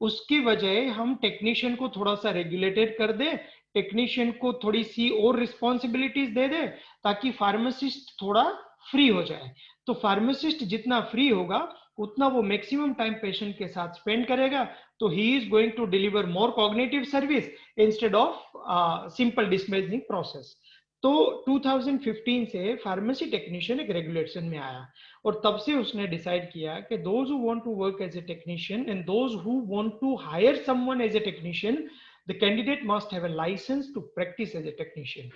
उसकी वजह हम टेक्नीशियन को थोड़ा सा रेगुलेटेड कर दे, टेक्नीशियन को थोड़ी सी और रिस्पॉन्सिबिलिटीज दे दे, ताकि फार्मासिस्ट थोड़ा फ्री हो जाए। तो फार्मासिस्ट जितना फ्री होगा उतना वो मैक्सिमम टाइम पेशेंट के साथ स्पेंड करेगा, तो he is going to deliver more cognitive service instead of simple dispensing process. तो 2015 से फार्मेसी टेक्नीशियन एक रेगुलेशन में आया, और तब से उसने डिसाइड किया कि those who want to work as a technician and those who want to hire someone as a technician, the candidate must have a license to practice as a technician.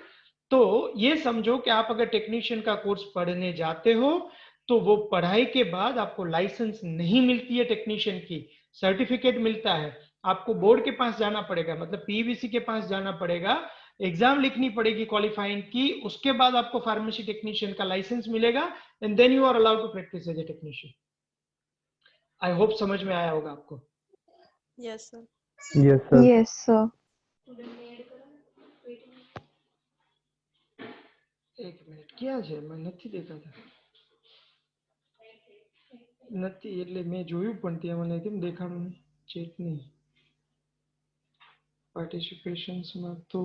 तो ये समझो कि आप अगर टेक्नीशियन का course पढ़ने जाते हो, तो वो पढ़ाई के बाद आपको लाइसेंस नहीं मिलती है टेक्नीशियन की, सर्टिफिकेट मिलता है। आपको बोर्ड के पास जाना पड़ेगा, मतलब पीवीसी के पास जाना पड़ेगा, एग्जाम लिखनी पड़ेगी क्वालिफाइंग की, उसके बाद आपको फार्मेसी टेक्नीशियन का लाइसेंस मिलेगा and then you are allowed to practice as a technician. I hope समझ में आया होगा आपको। Yes sir. Yes sir. एक मिनट, क्या છે मैं નથી देखा था, નથી એટલે मैं જોયું પણ ત્યાં મને કેમ દેખાણું નહીં, ચેક નહીં પાર્ટિસિપેશન્સ માં તો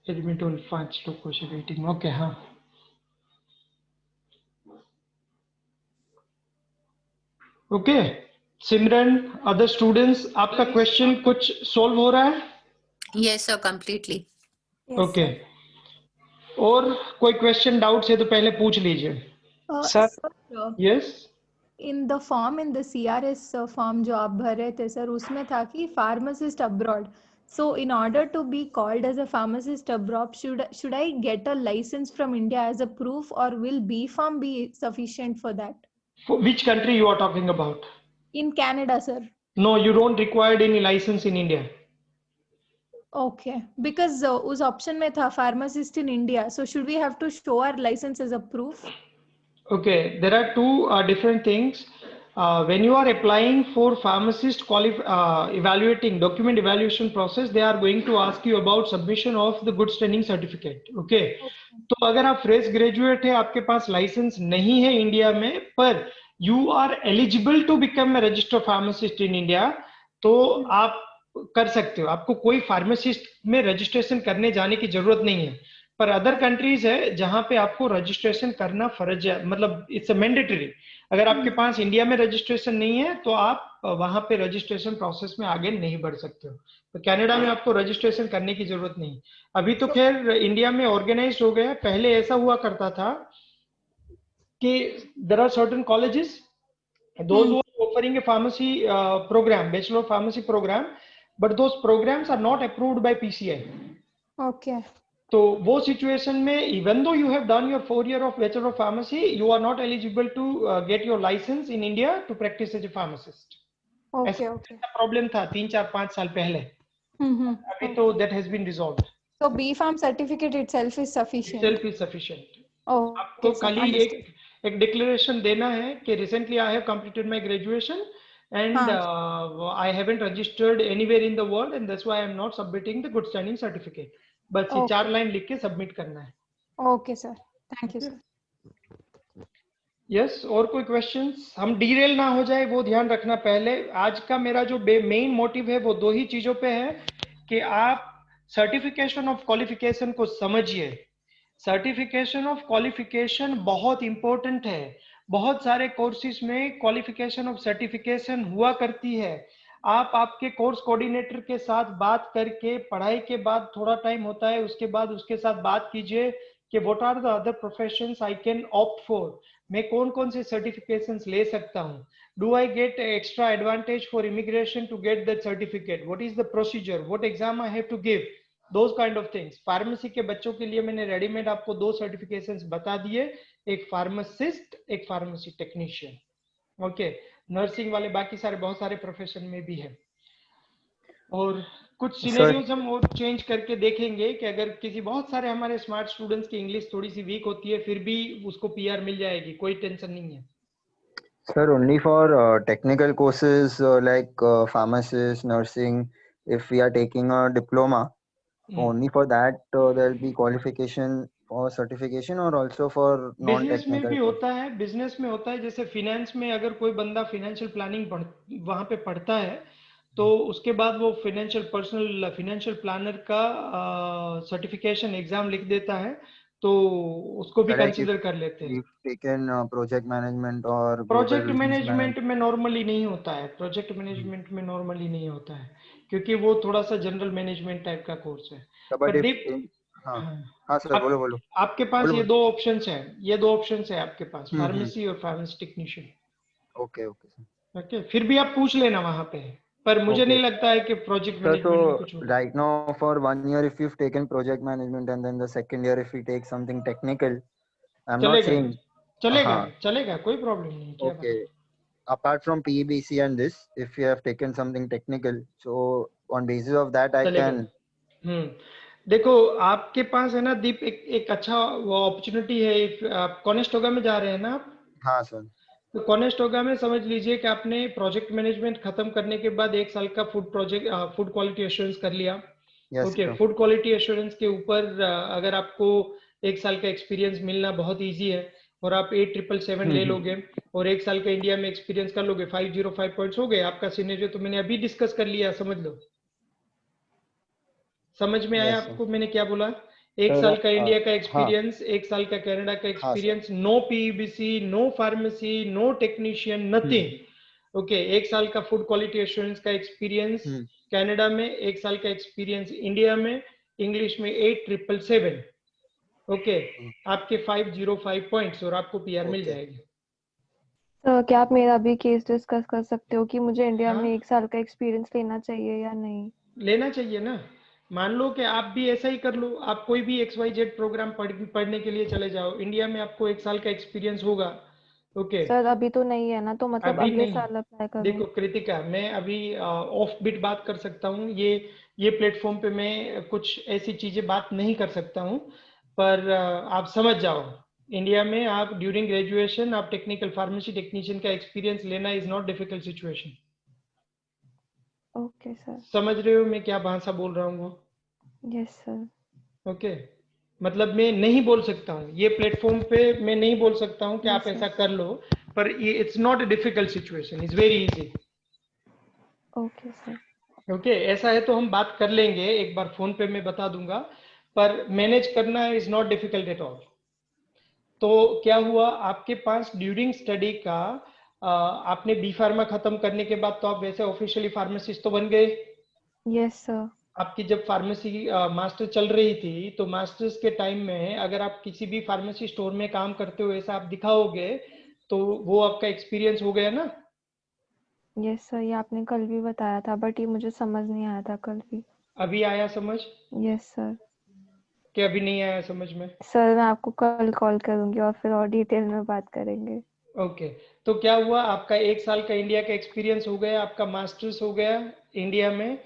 એડમિટ ઓન 5 લોકો છે વેટિંગ। ओके हाँ ओके सिमरन, अदर स्टूडेंट्स, आपका क्वेश्चन कुछ सोल्व हो रहा है? Yes sir, completely. ओके, और कोई क्वेश्चन डाउट है तो पहले पूछ लीजिए। Sir yes, in the form, in the CRS form जो आप भर रहे थे सर, उसमें था कि pharmacist abroad. So in order to be called as a pharmacist abroad, should I get a license from India as a proof, or will B Farm be sufficient for that? for which country you are talking about? In Canada, sir. No, you don't require any license in India. Okay, because उस option में था pharmacist in India, so should we have to show our license as a proof? Okay, there are two different things. When you are applying for pharmacist evaluating document evaluation process, they are going to ask you about submission of the good standing certificate. Okay. तो अगर आप fresh graduate है, आपके पास licence नहीं है India में, पर you are eligible to become a registered pharmacist in India, तो आप कर सकते हो. आपको कोई फार्मासिस्ट में रजिस्ट्रेशन करने जाने की जरूरत नहीं है. पर अदर कंट्रीज है जहां पे आपको रजिस्ट्रेशन करना फर्ज है, मतलब इट्स मैंडेटरी. अगर आपके पास इंडिया में रजिस्ट्रेशन नहीं है तो आप वहां पे रजिस्ट्रेशन प्रोसेस में आगे नहीं बढ़ सकते हो. तो कनाडा में आपको रजिस्ट्रेशन करने की जरूरत नहीं. अभी तो खैर इंडिया में ऑर्गेनाइज हो गया. पहले ऐसा हुआ करता था कि there are certain colleges those who are offering a pharmacy program, bachelor of pharmacy program, but those programs are not approved by PCI. Okay. तो वो सिचुएशन में even though you have done your 4 year of bachelor of pharmacy, you are not eligible to get your license in India to practice as a pharmacist. Okay, okay. Problem था 3-4-5 साल पहले. अभी तो that has been resolved. So B Farm certificate itself is sufficient. Self is sufficient. Oh, आपको okay, sir. खाली Understood. एक declaration देना है कि recently I have completed my graduation and I haven't registered anywhere in the world and that's why I am not submitting the good standing certificate. बस ये Okay. 4 line लिख के submit करना है. Okay, sir. Thank you, sir. Yes और कोई questions? हम derail ना हो जाए वो ध्यान रखना. पहले आज का मेरा जो मेन मोटिव है वो दो ही चीजों पे है कि आप सर्टिफिकेशन ऑफ क्वालिफिकेशन को समझिए. सर्टिफिकेशन ऑफ क्वालिफिकेशन बहुत इंपॉर्टेंट है. बहुत सारे कोर्सेज में क्वालिफिकेशन ऑफ सर्टिफिकेशन हुआ करती है. आप आपके कोर्स कोऑर्डिनेटर के साथ बात करके, पढ़ाई के बाद थोड़ा टाइम होता है, उसके बाद उसके साथ बात कीजिए कि what are the other professions I can opt for. मैं कौन कौन से सर्टिफिकेशंस ले सकता हूँ. Do I get extra advantage for immigration to get that certificate. What is the procedure, what exam I have to give, those kind of things. Pharmacy के बच्चों के लिए मैंने रेडीमेड आपको 2 सर्टिफिकेशंस बता दिए, एक फार्मासिस्ट, एक फार्मेसी टेक्नीशियन. ओके. नर्सिंग वाले बाकी सारे बहुत सारे प्रोफेशन में भी है. और कुछ सिनेरियोज हम और चेंज करके देखेंगे कि अगर किसी, बहुत सारे हमारे स्मार्ट स्टूडेंट्स की इंग्लिश थोड़ी सी वीक होती है, फिर भी उसको पीआर मिल जाएगी, कोई टेंशन नहीं है. Sir, only for technical courses like pharmacist, nursing, if we are taking a diploma, only for that there will be qualification for certification or also for business में non-technical. भी होता है, बिजनेस में होता है. जैसे फाइनेंस में अगर कोई बंदा फाइनेंशियल प्लानिंग वहां पे पढ़ता है तो उसके बाद वो फाइनेंशियल प्लानर का सर्टिफिकेशन एग्जाम लिख देता है, तो उसको भी कंसीडर कर लेते हैं. Taken project management or project management में नॉर्मली नहीं होता है. प्रोजेक्ट मैनेजमेंट में नॉर्मली नहीं होता है क्योंकि वो थोड़ा सा जनरल मैनेजमेंट टाइप का कोर्स है. हाँ सर, बोलो. आपके पास ये 2 ऑप्शंस हैं, आपके पास फार्मेसी और फार्मेसी टेक्नीशियन. ओके. फिर भी आप पूछ लेना वहां पे, पर मुझे नहीं लगता है कि प्रोजेक्ट मैनेजमेंट में कुछ होगा. Right now for 1 year if you've taken project management and then the second year if we take something technical, I'm not saying चलेगा, कोई प्रॉब्लम नहीं. Okay. Apart from PEBC and this, if you have taken something technical, so on basis of that I can. देखो आपके पास है ना दीप, एक अच्छा वो अपॉर्चुनिटी है. आप कॉनेस्टोगा में जा रहे हैं ना आप? हाँ सर. तो कॉनेस्टोगा में समझ लीजिए कि आपने प्रोजेक्ट मैनेजमेंट खत्म करने के बाद 1 साल का फूड क्वालिटी एश्योरेंस कर लिया. ओके. फूड क्वालिटी एश्योरेंस के ऊपर अगर आपको 1 साल का एक्सपीरियंस मिलना बहुत इजी है और आप 8777 ले लोगे और 1 साल का इंडिया में एक्सपीरियंस कर लोगे, 505 पॉइंट्स हो गए. आपका सिनेरियो तो मैंने अभी डिस्कस कर लिया, समझ लो. समझ में आया आपको मैंने क्या बोला? 1 साल का इंडिया का एक्सपीरियंस, 1 साल का कनाडा का experience, no PEBC, no pharmacy, no technician, nothing. Okay. 1 साल का फूड क्वालिटी एश्योरेंस का एक्सपीरियंस कनाडा में, 1 साल का एक्सपीरियंस इंडिया में, इंग्लिश में 8777. ओके. आपके 505 पॉइंट्स और आपको पीआर मिल जाएगी. तो क्या आप मेरा भी केस डिस्कस कर सकते हो कि मुझे इंडिया में 1 साल का एक्सपीरियंस लेना चाहिए या नहीं? लेना चाहिए ना. मान लो कि आप भी ऐसा ही कर लो, आप कोई भी XYZ प्रोग्राम पढ़ने के लिए चले जाओ, इंडिया में आपको 1 साल का एक्सपीरियंस होगा ओके सर अभी तो नहीं है ना, तो मतलब अभी अगले नहीं। साल अप्लाई देखो करूँ? कृतिका, मैं अभी ऑफ बीट बात कर सकता हूँ, ये प्लेटफॉर्म पे मैं कुछ ऐसी चीजें बात नहीं कर सकता हूँ, पर आप समझ जाओ, इंडिया में आप ड्यूरिंग ग्रेजुएशन आप टेक्निकल फार्मेसी टेक्नीशियन का एक्सपीरियंस लेना is not difficult situation. Okay sir. समझ रहे हो मैं क्या भाषा बोल रहा हूँ? Yes sir. ओके, मतलब मैं नहीं बोल सकता हूँ, ये प्लेटफॉर्म पे मैं नहीं बोल सकता हूँ कि आप यस ऐसा सर। कर लो, पर ये it's not a difficult situation, it's very easy. Okay sir. Okay, ऐसा है तो हम बात कर लेंगे, एक बार फोन पे मैं बता दूंगा, पर मैनेज करना is not difficult at all. तो क्या हुआ आपके पास ड्यूरिंग स्टडी का, आपने बी फार्मा खत्म करने के बाद तो आप वैसे ऑफिशियली फार्मासिस्ट तो बन गए। Yes sir. आपकी जब फार्मेसी मास्टर चल रही थी, तो मास्टर्स के टाइम में अगर आप किसी भी फार्मेसी स्टोर में काम करते हो ऐसा आप दिखाओगे, तो वो आपका एक्सपीरियंस हो गया ना। यस सर, ये आपने कल भी बताया था, बट ये मुझे समझ नहीं आया था कल भी। अभी आया समझ यस सर। कि अभी नहीं आया समझ में? सर मैं आपको कल कॉल करूंगी और फिर और डिटेल में बात करेंगे। ओके, तो क्या हुआ, आपका 1 साल का इंडिया का एक्सपीरियंस हो गया, आपका मास्टर्स हो गया इंडिया में,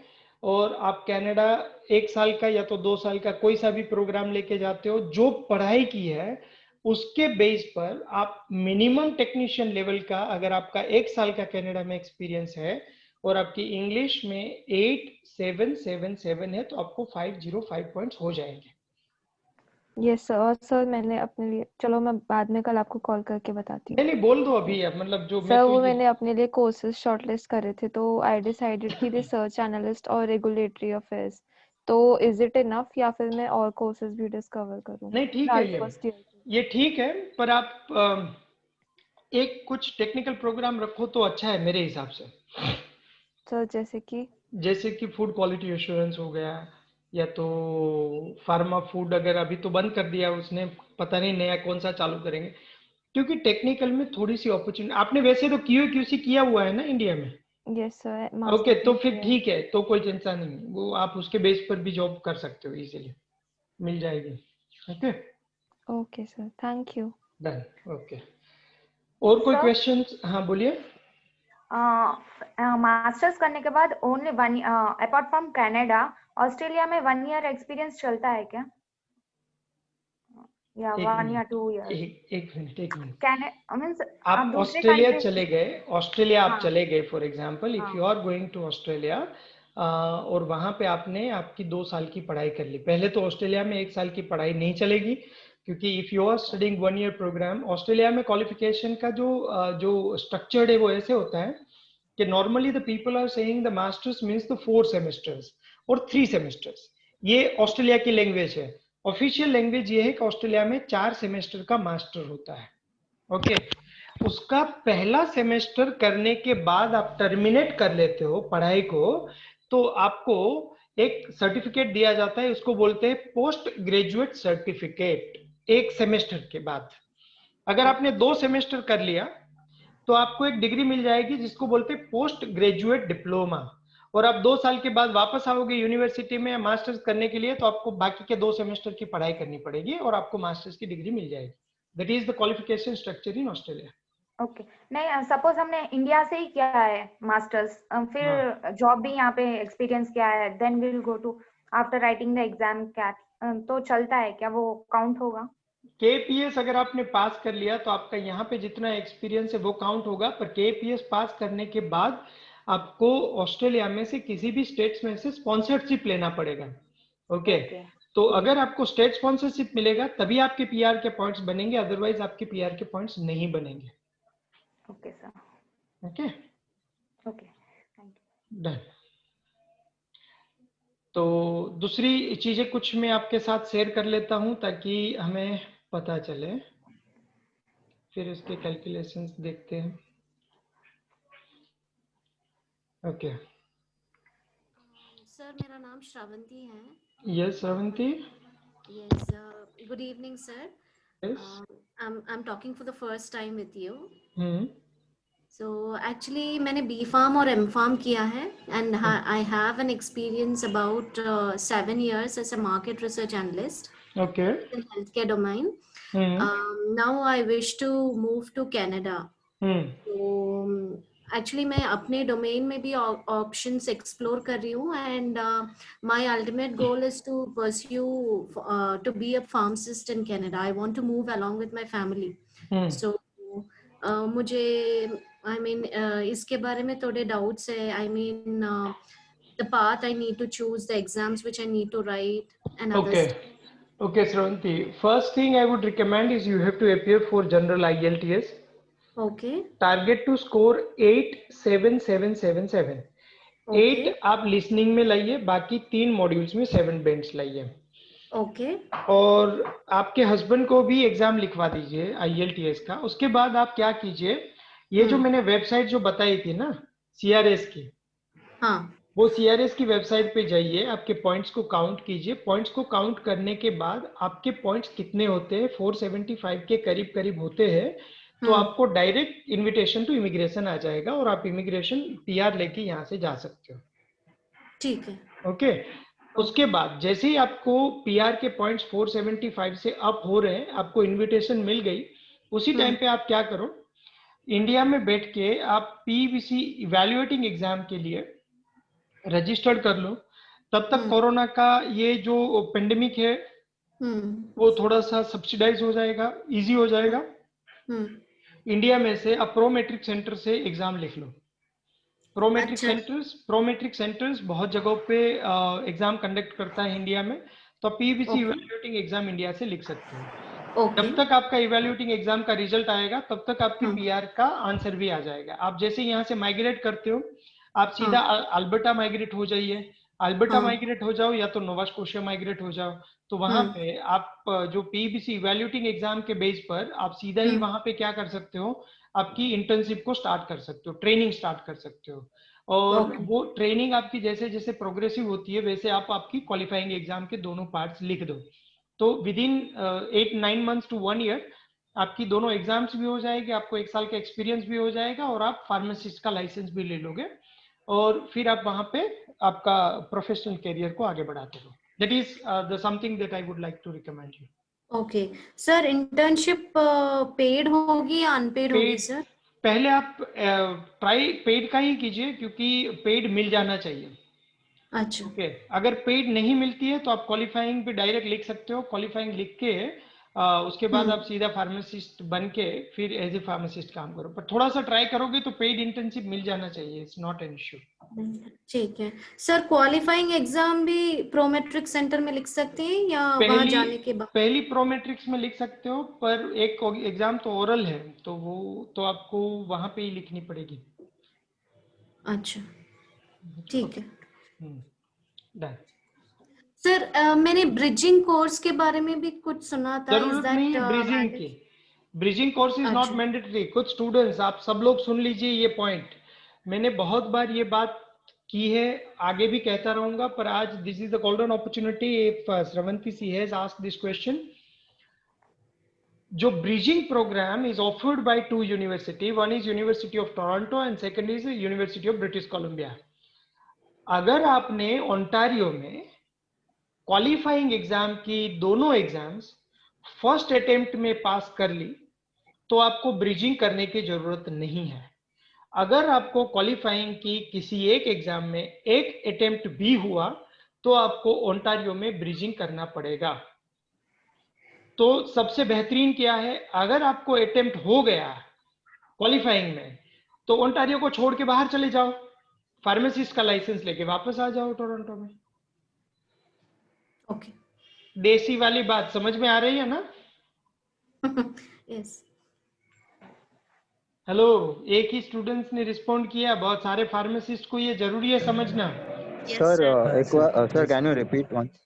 और आप कनाडा 1 साल का या तो 2 साल का कोई सा भी प्रोग्राम लेके जाते हो, जो पढ़ाई की है उसके बेस पर आप मिनिमम टेक्नीशियन लेवल का, अगर आपका 1 साल का कनाडा में एक्सपीरियंस है और आपकी इंग्लिश में 8777 है, तो आपको 505 पॉइंट्स हो जाएंगे। Yes sir. और सर मैंने अपने लिए, चलो मैं बाद में कल आपको कॉल करके बताती हूँ। नहीं नहीं, बोल दो अभी, अब मतलब जो मैं सर तो वो ये मैंने अपने लिए कोर्सेज शॉर्टलिस्ट करे थे, तो आई डिसाइडेड कि रिसर्च एनालिस्ट और रेगुलेटरी अफेयर्स। तो इज इट इनफ या फिर मैं और कोर्सेज भी डिस्कवर करूँ नहीं ठीक है, फिलहाल फर्स्ट ईयर के? ये ठीक है, पर आप एक कुछ टेक्निकल प्रोग्राम रखो तो अच्छा है मेरे हिसाब से। सर जैसे कि? जैसे कि फूड क्वालिटी एश्योरेंस हो गया, या तो फार्मा फूड, अगर अभी तो बंद कर दिया उसने, पता नहीं नया कौन सा चालू करेंगे, क्योंकि टेक्निकल में थोड़ी सी अपॉर्चुनिटी, आपने वैसे तो QA/QC किया हुआ है ना इंडिया में। यस सर, ओके, मास्टर्स तो में फिर किया है। ठीक है, तो कोई चिंता नहीं, वो आप उसके बेस पर भी जॉब कर सकते हो, इजीली मिल जाएगी। Okay okay sir, thank you. Done. Okay, और कोई सर क्वेश्चंस? हाँ बोलिए। मास्टर्स करने के बाद only one, apart from Canada, Australia में 1 ईयर एक्सपीरियंस चलता है क्या, या एक 1 या मिनट 2 इयर्स? एक मिनट, कैनेडा मीन्स आप आप दूसरे ऑस्ट्रेलिया कंट्री? चले गए, ऑस्ट्रेलिया आप हाँ चले गए फॉर एग्जांपल, इफ हाँ you are going to Australia, और वहां पे आपने आपकी 2 साल की पढ़ाई कर ली, पहले तो ऑस्ट्रेलिया में 1 साल की पढ़ाई नहीं चलेगी, क्योंकि if you are studying 1 year program, Australia में क्वालिफिकेशन का जो स्ट्रक्चर्ड है वो ऐसे होता है कि normally the people are saying the masters means the 4 semesters और 3 सेमेस्टर्स, ये ऑस्ट्रेलिया की लैंग्वेज है। ऑफिशियल लैंग्वेज ये है कि ऑस्ट्रेलिया में 4 सेमेस्टर का मास्टर होता है। ओके, उसका पहला सेमेस्टर करने के बाद आप टर्मिनेट कर लेते हो पढ़ाई को, तो आपको एक सर्टिफिकेट दिया जाता है, उसको बोलते हैं पोस्ट ग्रेजुएट सर्टिफिकेट। 1 सेमेस्टर के बाद अगर आपने 2 सेमेस्टर कर लिया तो आपको एक डिग्री मिल जाएगी जिसको बोलते हैं पोस्ट ग्रेजुएट डिप्लोमा, और आप 2 साल के बाद वापस आओगे यूनिवर्सिटी में मास्टर्स करने के लिए, तो आपको बाकी के 2 सेमेस्टर की पढ़ाई करनी पड़ेगी और आपको मास्टर्स की डिग्री मिल जाएगी। That is the qualification structure in Australia. Okay. नहीं, सपोज हमने इंडिया से ही किया है मास्टर्स, फिर जॉब भी यहाँ पे एक्सपीरियंस किया है, then will go to after writing the exam CAT, तो चलता है क्या, वो काउंट होगा? KPS अगर आपने पास कर लिया तो आपका यहाँ पे जितना एक्सपीरियंस है वो काउंट होगा, पर KPS पास करने के बाद आपको ऑस्ट्रेलिया में से किसी भी स्टेट्स में से स्पॉन्सरशिप लेना पड़ेगा। ओके, तो अगर आपको स्टेट स्पॉन्सरशिप मिलेगा तभी आपके PR के पॉइंट्स बनेंगे, अदरवाइज आपके PR के पॉइंट्स नहीं बनेंगे। Okay sir. Okay okay, thank you. Done. तो दूसरी चीजें कुछ मैं आपके साथ शेयर कर लेता हूं ताकि हमें पता चले, फिर इसके कैलकुलेशंस देखते हैं। ओके, सर मेरा नाम श्रावंती है। Yes Shravanti. Yes, good evening sir. Yes. I'm talking for the first time with you. So actually मैंने B Farm और M Farm किया है and I have an experience about 7 years as a market research analyst Okay. in healthcare domain. Hmm. Now I wish to move to Canada. Hmm. So actually मैं अपने domain में भी options explore कर रही हूँ and my ultimate goal is to pursue to be a pharmacist in Canada. I want to move along with my family. Hmm. So मुझे I mean इसके बारे में थोड़े doubts है. I mean the path I need to choose, the exams which I need to write and others. Okay. Okay, Sravanti. First thing I would recommend is you have to appear for general IELTS. Okay. Target to score 87777. Okay. 8 आप listening में लाइए, बाकी 3 modules में 7 bends लाइए. Okay. और आपके husband को भी एग्जाम लिखवा दीजिए IELTS का. उसके बाद आप क्या कीजिए, ये जो मैंने वेबसाइट जो बताई थी ना CRS की, हाँ, वो CRS की वेबसाइट पे जाइए, आपके पॉइंट्स को काउंट कीजिए. पॉइंट्स को काउंट करने के बाद आपके पॉइंट्स कितने होते हैं, 475 के करीब करीब होते हैं, तो आपको डायरेक्ट इनविटेशन टू इमिग्रेशन आ जाएगा और आप इमिग्रेशन PR लेके यहाँ से जा सकते हो. ठीक है. ओके. उसके बाद जैसे ही आपको PR के पॉइंट्स 475 से अप हो रहे हैं, आपको इनविटेशन मिल गई, उसी टाइम पे आप क्या करो, इंडिया में बैठ के आप PVC इवैल्यूएटिंग एग्जाम के लिए रजिस्टर्ड कर लो. तब तक कोरोना का ये जो पेंडेमिक है वो थोड़ा सा सब्सिडाइज हो जाएगा, इजी हो जाएगा. इंडिया में से आप प्रोमेट्रिक सेंटर से एग्जाम लिख लो. प्रोमेट्रिक सेंटर्स बहुत जगहों पे एग्जाम कंडक्ट करता है इंडिया में, तो आप PVC इवैल्यूएटिंग एग्जाम इंडिया से लिख सकते हो. जब तक आपका इवैल्यूएटिंग एग्जाम का रिजल्ट आएगा तब तक आपकी PR का आंसर भी आ जाएगा. आप जैसे यहाँ से माइग्रेट करते हो, आप सीधा अल्बर्टा माइग्रेट हो जाइए. अल्बर्टा माइग्रेट हो जाओ या तो नोवा स्कोशिया माइग्रेट हो जाओ. तो वहां पे आप जो PVC इवैल्यूएटिंग एग्जाम के बेस पर आप सीधा ही वहां पे क्या कर सकते हो, आपकी इंटर्नशिप को स्टार्ट कर सकते हो, ट्रेनिंग स्टार्ट कर सकते हो. और वो ट्रेनिंग आपकी जैसे जैसे प्रोग्रेसिव होती है वैसे आप आपकी क्वालिफाइंग एग्जाम के दोनों पार्ट्स लिख दो. तो within 8-9 months to 1 year आपकी दोनों एग्जाम्स भी हो जाएगी, आपको 1 साल का एक्सपीरियंस भी हो जाएगा और आप फार्मासिस्ट का लाइसेंस भी ले लोगे और फिर आप वहां पे आपका प्रोफेशनल करियर को आगे बढ़ाते हो. That is the something that I would like to recommend you. Okay sir, internship paid होगी या अनपेड होगी सर? पहले आप ट्राई पेड का ही कीजिए क्योंकि पेड मिल जाना चाहिए. अच्छा. ओके. अगर पेड नहीं मिलती है तो आप क्वालिफाइंग पे डायरेक्ट लिख सकते हो. क्वालिफाइंग लिख के उसके बाद आप सीधा फार्मासिस्ट बन के फिर एज ए फार्मासिस्ट काम करो. पर थोड़ा सा ट्राई करोगे तो पेड इंटर्नशिप मिल जाना चाहिए. It's not an issue. ठीक है सर. क्वालिफाइंग एग्जाम भी प्रोमेट्रिक सेंटर में लिख सकते हैं या वहां जाने के बाद? पहली प्रोमेट्रिक्स में लिख सकते हो, पर एक एग्जाम तो ओरल है तो वो तो आपको वहां पे ही लिखनी पड़ेगी. अच्छा, ठीक है. डन. सर मैंने ब्रिजिंग कोर्स के बारे में भी कुछ सुना था. जरूरत नहीं ब्रिजिंग की. Bridging course is not mandatory. कुछ स्टूडेंट्स, आप सब लोग सुन लीजिए ये पॉइंट. मैंने बहुत बार ये बात की है, आगे भी कहता रहूंगा, पर आज this is the golden opportunity. If Shravanti she has asked this question. जो bridging programme is offered by 2 university. One is university of Toronto and second is university of British Columbia. अगर आपने ओंटारियो में क्वालिफाइंग एग्जाम की दोनों exams first attempt में पास कर ली तो आपको ब्रिजिंग करने की जरूरत नहीं है. अगर आपको क्वालिफाइंग की किसी एक एग्जाम में एक अटेम्प्ट भी हुआ तो आपको ओंटारियो में ब्रिजिंग करना पड़ेगा. तो सबसे बेहतरीन क्या है, अगर आपको अटेम्प्ट हो गया क्वालिफाइंग में तो ओंटारियो को छोड़ के बाहर चले जाओ, फार्मासिस्ट का लाइसेंस लेके वापस आ जाओ टोरंटो में. ओके. देसी वाली बात समझ में आ रही है ना? यस. हेलो, एक ही स्टूडेंट्स ने रिस्पॉन्ड किया, बहुत सारे फार्मासिस्ट को ये जरूरी है समझना. Sir can you repeat once?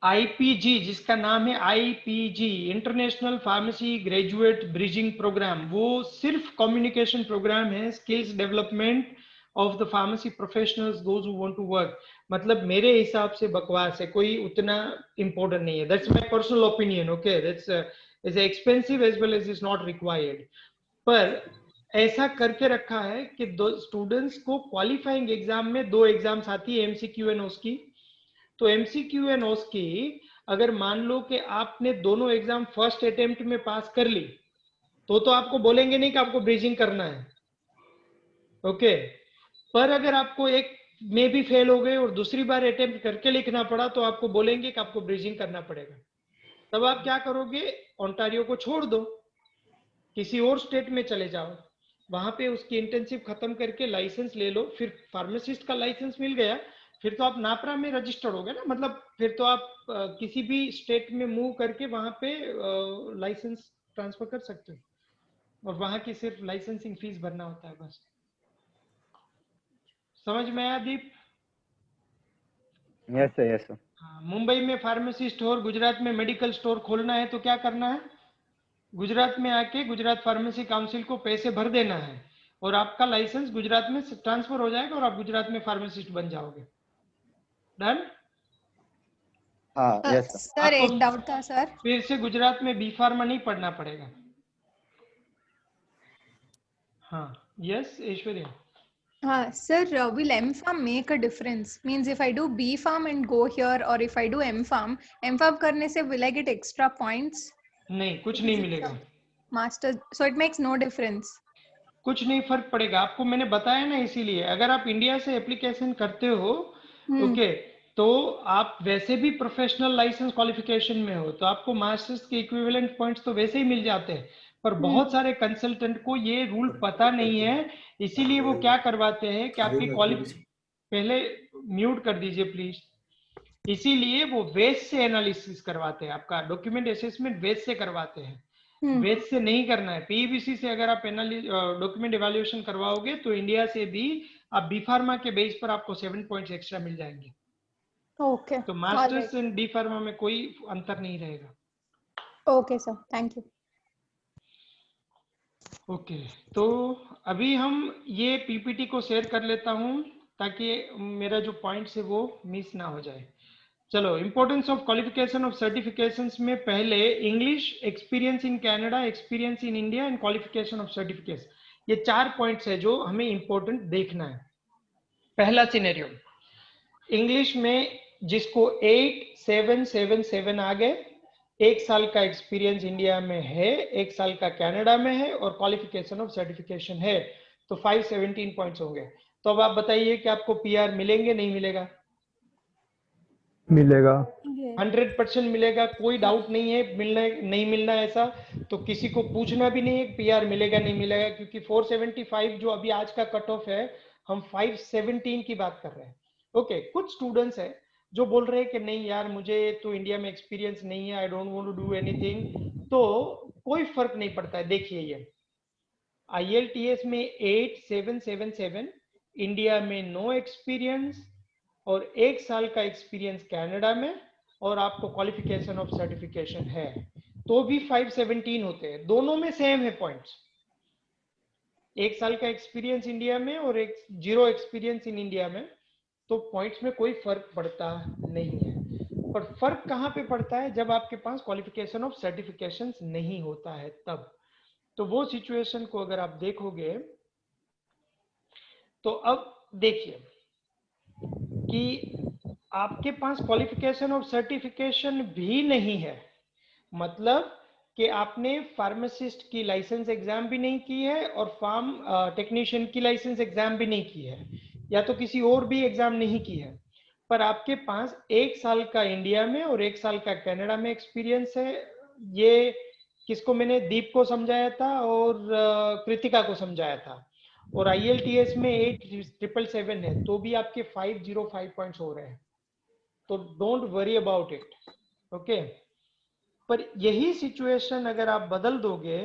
IPG, जिसका नाम है IPG, international pharmacy graduate bridging program, वो सिर्फ कम्युनिकेशन प्रोग्राम है, skills development of the pharmacy professionals those who want to work. मतलब मेरे हिसाब से बकवास है, कोई उतना इम्पोर्टेंट नहीं है. That's my personal opinion. Okay, that's is expensive as well as is not required. पर ऐसा करके रखा है कि दो स्टूडेंट्स को क्वालिफाइंग एग्जाम में 2 एग्जाम्स आती है, एमसीक्यू एंड ओस की। तो एमसीक्यू एंड ओस की अगर मान लो कि आपने दोनों एग्जाम फर्स्ट अटेम्प्ट में पास कर ली, तो आपको बोलेंगे नहीं कि आपको ब्रीजिंग करना है, ओके। पर अगर आपको एक में भी फेल हो गए और दूसरी बार अटेम्प्ट करके लिखना पड़ा, तो आपको बोलेंगे कि आपको ब्रीजिंग करना पड़ेगा। तब आप क्या करोगे, ओंटारियो को छोड़ दो, किसी और स्टेट में चले जाओ, वहां पे उसकी इंटर्नशिप खत्म करके लाइसेंस ले लो। फिर फार्मासिस्ट का लाइसेंस मिल गया, फिर तो आप नापरा में रजिस्टर्ड हो गए ना, मतलब फिर तो आप किसी भी स्टेट में मूव करके वहां पे लाइसेंस ट्रांसफर कर सकते हो, और वहां की सिर्फ लाइसेंसिंग फीस भरना होता है बस। समझ में आया Deep? Yes sir, yes sir. Mumbai में फार्मेसी स्टोर, गुजरात में मेडिकल स्टोर खोलना है तो क्या करना है, गुजरात में आके गुजरात फार्मेसी काउंसिल को पैसे भर देना है, और आपका लाइसेंस गुजरात में ट्रांसफर हो जाएगा और आप गुजरात में फार्मासिस्ट बन जाओगे। डन? हाँ, यस सर। सर एक डाउट था सर, फिर से गुजरात में बी फार्मा नहीं पढ़ना पड़ेगा। हाँ, yes Aishwarya. sir, will M farm make a difference? Means if I do B farm and go here, or if I do M farm करने से will I get extra points? नहीं, कुछ नहीं मिलेगा। Master, so it makes no difference. कुछ नहीं फर्क पड़ेगा आपको, मैंने बताया ना। इसीलिए अगर आप इंडिया से एप्लीकेशन करते हो, ओके, तो आप वैसे भी प्रोफेशनल लाइसेंस क्वालिफिकेशन में हो, तो आपको मास्टर्स के इक्विवेलेंट पॉइंट्स तो वैसे ही मिल जाते हैं। पर बहुत सारे कंसल्टेंट को ये रूल पता नहीं है, इसीलिए वो क्या करवाते हैं कि आपकी पहले म्यूट कर दीजिए प्लीज। इसीलिए वो वेज से एनालिसिस करवाते हैं, आपका डॉक्यूमेंट असेसमेंट वेज से करवाते हैं, वेज से नहीं करना है। पीईबीसी से अगर आप डॉक्यूमेंट इवैल्यूएशन करवाओगे तो इंडिया से भी आप बी फार्मा के बेस पर आपको 7 पॉइंट्स एक्स्ट्रा मिल जाएंगे। ओके, तो मास्टर्स एंड डी फार्मा में कोई अंतर नहीं रहेगा। Okay sir, thank you. Okay, तो अभी हम ये पीपीटी को शेयर कर लेता हूं ताकि मेरा जो पॉइंट्स है वो मिस ना हो जाए। चलो, importance of qualification of certifications में पहले English, experience in Canada, experience in India and qualification of certificates, ये 4 पॉइंट्स है जो हमें इंपॉर्टेंट देखना है। पहला सिनेरियो, इंग्लिश में जिसको 8777 आ गए, 1 साल का एक्सपीरियंस इंडिया में है, 1 साल का कनाडा में है, और क्वालिफिकेशन ऑफ सर्टिफिकेशन है, तो 517 पॉइंट्स होंगे। तो अब आप बताइए कि आपको पीआर मिलेंगे नहीं मिलेगा? मिलेगा, 100% मिलेगा, कोई डाउट नहीं है मिलना नहीं मिलना ऐसा। तो किसी को पूछना भी नहीं है पीआर मिलेगा नहीं मिलेगा, क्योंकि 475 जो अभी आज का कट ऑफ है, हम 517 की बात कर रहे हैं। ओके, कुछ स्टूडेंट्स है जो बोल रहे हैं कि नहीं यार, मुझे तो इंडिया में एक्सपीरियंस नहीं है, I don't want to do anything. तो कोई फर्क नहीं पड़ता है। देखिए, ये IELTS में 8777, इंडिया में नो एक्सपीरियंस और 1 साल का एक्सपीरियंस कनाडा में, और आपको क्वालिफिकेशन ऑफ सर्टिफिकेशन है, तो भी 517 होते हैं। दोनों में सेम है पॉइंट्स, 1 साल का एक्सपीरियंस इंडिया में और 0 एक्सपीरियंस इन इंडिया में, तो पॉइंट्स में कोई फर्क पड़ता नहीं है। पर फर्क कहाँ पे पड़ता है? जब आपके पास क्वालिफिकेशन ऑफ सर्टिफिकेशन नहीं होता है तब। तो वो सिचुएशन को अगर आप देखोगे, तो अब देखिए कि आपके पास क्वालिफिकेशन ऑफ सर्टिफिकेशन भी नहीं है, मतलब कि आपने फार्मासिस्ट की लाइसेंस एग्जाम भी नहीं की है और फार्म टेक्नीशियन की लाइसेंस एग्जाम भी नहीं की है, या तो किसी और भी एग्जाम नहीं की है, पर आपके पास 1 साल का इंडिया में और 1 साल का कनाडा में एक्सपीरियंस है। ये किसको मैंने? दीप को समझाया था और कृतिका को समझाया था। और IELTS में 8777 है, तो भी आपके 505 पॉइंट्स हो रहे हैं। तो don't worry about it, okay. पर यही सिचुएशन अगर आप बदल दोगे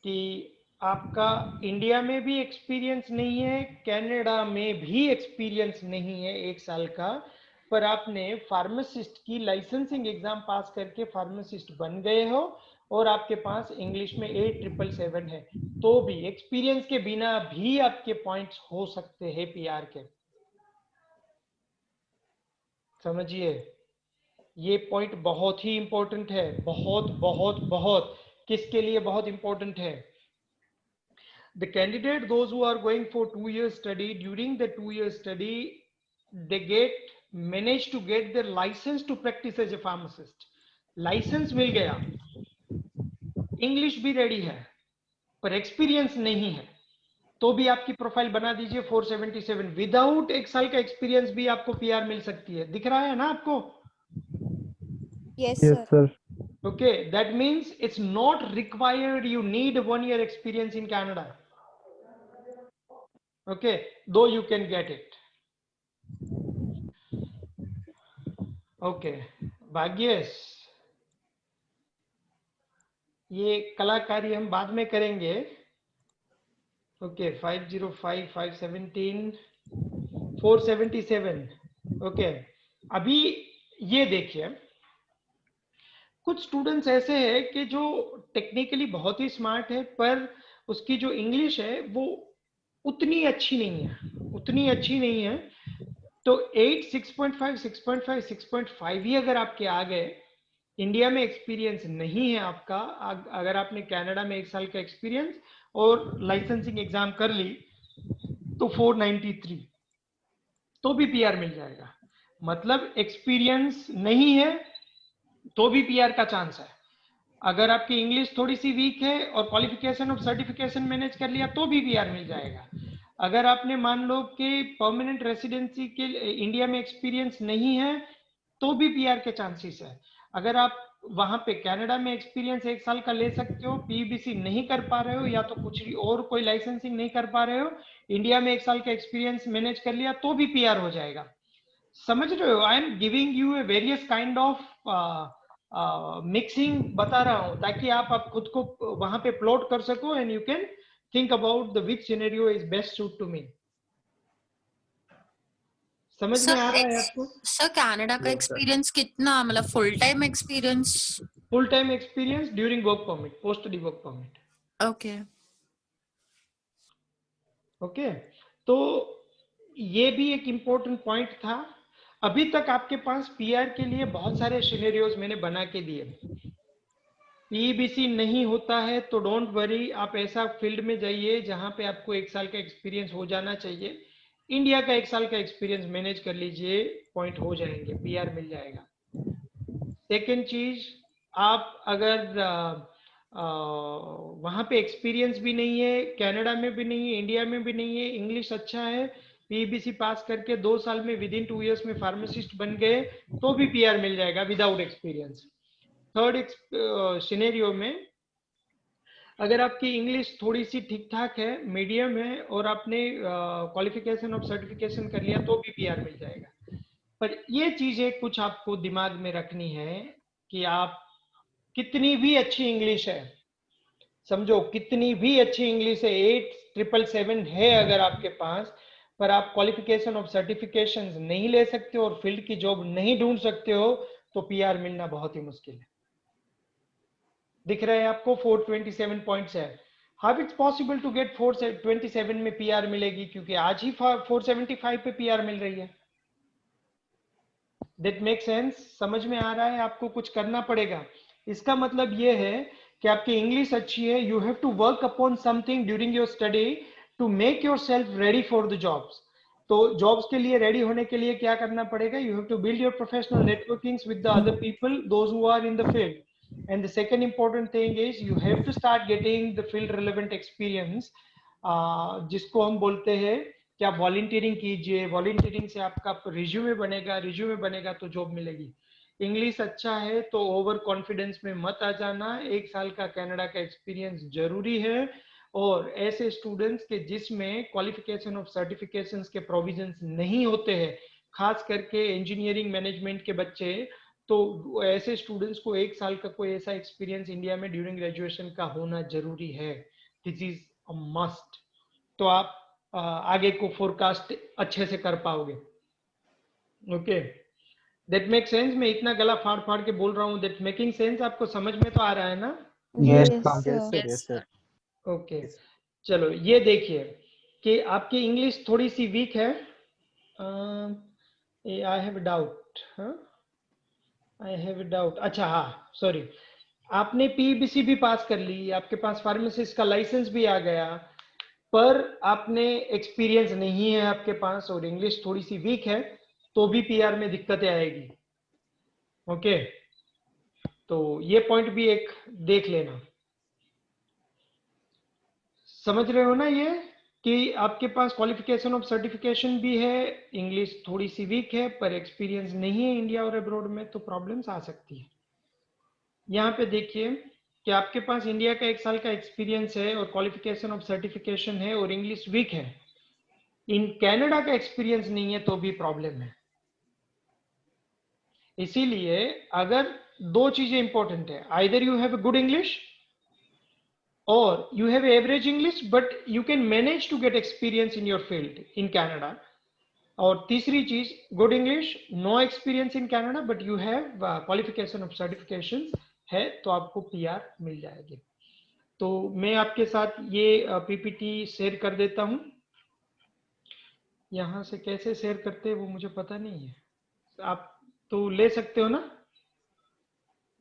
कि आपका इंडिया में भी एक्सपीरियंस नहीं है, कनाडा में भी एक्सपीरियंस नहीं है 1 साल का, पर आपने फार्मासिस्ट की लाइसेंसिंग एग्जाम पास करके फार्मासिस्ट बन गए हो और आपके पास इंग्लिश में 8777 है, तो भी एक्सपीरियंस के बिना भी आपके पॉइंट्स हो सकते हैं पीआर के। समझिए, ये पॉइंट बहुत ही इंपॉर्टेंट है, बहुत बहुत बहुत। किसके लिए बहुत इंपॉर्टेंट है? the candidate, those who are going for 2 years study, during the 2 years study they manage to get their license to practice as a pharmacist. Licence मिल गया, इंग्लिश भी रेडी है, पर एक्सपीरियंस नहीं है, तो भी आपकी प्रोफाइल बना दीजिए 477। विदाउट 1 साल का एक्सपीरियंस भी आपको पीआर मिल सकती है। दिख रहा है ना आपको? Yes, sir. Okay, that means it's not required you need 1 year experience in Canada. Okay, though you can get it. Okay, Bhagyesh, ये कलाकारी हम बाद में करेंगे। ओके, 505, 517, 477। ओके, अभी ये देखिए, कुछ स्टूडेंट्स ऐसे हैं कि जो टेक्निकली बहुत ही स्मार्ट है, पर उसकी जो इंग्लिश है वो उतनी अच्छी नहीं है। तो 8, 6.5, 6.5, 6.5 ही अगर आपके आ गए, इंडिया में एक्सपीरियंस नहीं है आपका, अगर आपने कनाडा में 1 साल का एक्सपीरियंस और लाइसेंसिंग एग्जाम कर ली, तो 493 तो भी पीआर मिल जाएगा। मतलब एक्सपीरियंस नहीं है तो भी पीआर का चांस है। अगर आपकी इंग्लिश थोड़ी सी वीक है और क्वालिफिकेशन और सर्टिफिकेशन मैनेज कर लिया तो भी पीआर मिल जाएगा। अगर आपने मान लो कि परमानेंट रेसिडेंसी के इंडिया में एक्सपीरियंस नहीं है तो भी पीआर के चांसेस है। अगर आप वहां पे कनाडा में एक्सपीरियंस 1 साल का ले सकते हो, पीबीसी नहीं कर पा रहे हो या तो कुछ और कोई लाइसेंसिंग नहीं कर पा रहे हो, इंडिया में 1 साल का एक्सपीरियंस मैनेज कर लिया तो भी पीआर हो जाएगा। समझ रहे हो? I am giving U A various kind of mixing बता रहा हूं, ताकि आप खुद को वहां पे प्लॉट कर सको and you can think about the which scenario is best suit to me. समझ में आ रहा है आपको? सर कनाडा का एक्सपीरियंस कितना, मतलब full time experience? Full time experience during work permit, post study work permit. Okay okay, तो ये भी एक इम्पोर्टेंट पॉइंट था। अभी तक आपके पास पीआर के लिए बहुत सारे सिनेरियोज मैंने बना के दिए। पीबीसी नहीं होता है तो डोंट वरी, आप ऐसा फील्ड में जाइए जहां पे आपको 1 साल का एक्सपीरियंस हो जाना चाहिए। इंडिया का 1 साल का एक्सपीरियंस मैनेज कर लीजिए, पॉइंट हो जाएंगे, पीआर मिल जाएगा। सेकेंड चीज, आप अगर वहां पे एक्सपीरियंस भी नहीं है, कनाडा में भी नहीं है, इंडिया में भी नहीं है, इंग्लिश अच्छा है, पीबीसी पास करके 2 साल में विदिन 2 इयर्स में फार्मासिस्ट बन गए तो भी पीआर मिल जाएगा विदाउट एक्सपीरियंस। थर्ड सिनेरियो में, अगर आपकी इंग्लिश थोड़ी सी ठीक ठाक है, मीडियम है, और आपने क्वालिफिकेशन और सर्टिफिकेशन कर लिया तो भी पीआर मिल जाएगा। पर ये चीजें कुछ आपको दिमाग में रखनी है कि आप कितनी भी अच्छी इंग्लिश है, समझो कितनी भी अच्छी इंग्लिश है, 8,777 है अगर आपके पास, पर आप क्वालिफिकेशन और सर्टिफिकेशन नहीं ले सकते और फील्ड की जॉब नहीं ढूंढ सकते हो तो पीआर मिलना बहुत ही मुश्किल है। दिख रहा है आपको 427 पॉइंट्स है। How it's possible to get 427 में पीआर मिलेगी? क्योंकि आज ही 475 पे पीआर मिल रही है। That make sense? समझ में आ रहा है? आपको कुछ करना पड़ेगा। इसका मतलब ये है कि आपकी इंग्लिश अच्छी है, you have to work upon something during your study to make yourself ready for the jobs. तो जॉब्स के लिए रेडी होने के लिए क्या करना पड़ेगा? You have to build your professional networkings with the other people, those who are in the field. And the second important thing is you have to start getting the field relevant experience, जिसको हम बोलते हैं कि आप volunteering कीजिए। Volunteering से आपका resume बनेगा तो जॉब मिलेगी। इंग्लिश अच्छा है तो ओवर कॉन्फिडेंस में मत आ जाना। 1 साल का कनाडा का एक्सपीरियंस जरूरी है, और ऐसे स्टूडेंट्स के जिसमें क्वालिफिकेशन ऑफ सर्टिफिकेशंस के प्रोविजंस नहीं होते हैं, खास करके इंजीनियरिंग मैनेजमेंट के बच्चे, तो ऐसे स्टूडेंट्स को 1 साल का कोई ऐसा एक्सपीरियंस इंडिया में ड्यूरिंग ग्रेजुएशन का होना जरूरी है। This is a must. तो आप आगे को फोरकास्ट अच्छे से कर पाओगे। Okay, that make sense? मैं इतना गला फाड़ फाड़ के बोल रहा हूँ, दैट मेकिंग सेंस? आपको समझ में तो आ रहा है ना? Yes, sir. ओके, चलो ये देखिए कि आपकी इंग्लिश थोड़ी सी वीक है। I have doubt, I have doubt. अच्छा हाँ, सॉरी, आपने पीबीसी भी पास कर ली, आपके पास फार्मासिस्ट का लाइसेंस भी आ गया, पर आपने एक्सपीरियंस नहीं है आपके पास और इंग्लिश थोड़ी सी वीक है, तो भी पीआर में दिक्कतें आएगी। ओके, तो ये पॉइंट भी एक देख लेना। समझ रहे हो ना ये कि आपके पास क्वालिफिकेशन ऑफ सर्टिफिकेशन भी है, इंग्लिश थोड़ी सी वीक है, पर एक्सपीरियंस नहीं है इंडिया और अब्रॉड में, तो प्रॉब्लम्स आ सकती है। यहाँ पे देखिए कि आपके पास इंडिया का 1 साल का एक्सपीरियंस है और क्वालिफिकेशन ऑफ सर्टिफिकेशन है और इंग्लिश वीक है। इन कनाडा का एक्सपीरियंस नहीं है तो भी प्रॉब्लम है। इसीलिए अगर 2 चीजें इंपॉर्टेंट है, either you have a good English or you have average English but you can manage to get experience in your field in Canada, और तीसरी चीज good English, no experience in Canada but you have qualification of certification है, तो आपको PR मिल जाएगी। तो मैं आपके साथ ये पीपीटी शेयर कर देता हूं। यहां से कैसे शेयर करते हैं वो मुझे पता नहीं है, आप तो ले सकते हो ना,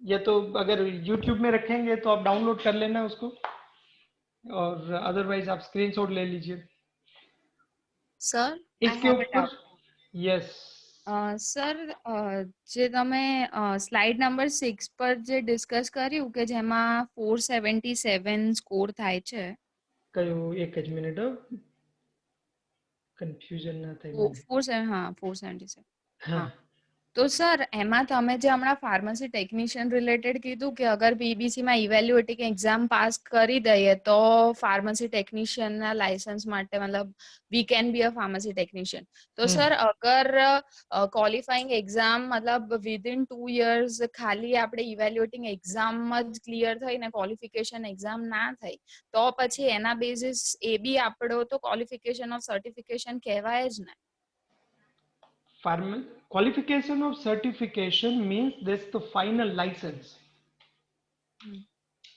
या तो अगर YouTube में रखेंगे तो आप डाउनलोड कर लेना उसको, और अदरवाइज आप स्क्रीनशॉट ले लीजिए। सर इसके ऊपर यस સર જે તમે સ્લાઇડ નંબર 6 પર જે ડિસ્કસ કર્યું કે જેમાં 477 સ્કોર થાય છે, કયું એક જ મિનિટ કન્ફ્યુઝન ના થાય 477 હા। તો સર એમાં તમે જે હમણાં ફાર્મસી ટેકનિશિયન રિલેટેડ કીધું કે અગર પીબીસી માં ઇવેલ્યુએટિંગ એક્ઝામ પાસ કરી દઈએ તો ફાર્મસી ટેકનિશિયન ના લાયસન્સ માટે મતલબ we can be a pharmacy technician. तो सर अगर क्वॉलिफाइंग एग्जाम मतलब विद इन 2 years खाली આપણે ઇવેલ્યુએટિંગ એક્ઝામ જ ક્લિયર થઈ ને ક્વોલિફિકેશન એક્ઝામ ના થઈ તો પછી એના બેસિસ એ બી આપણો તો ક્વોલિફિકેશન ઓફ સર્ટિફિકેશન કહેવાય જ ને? Qualification of certification means that's the final license.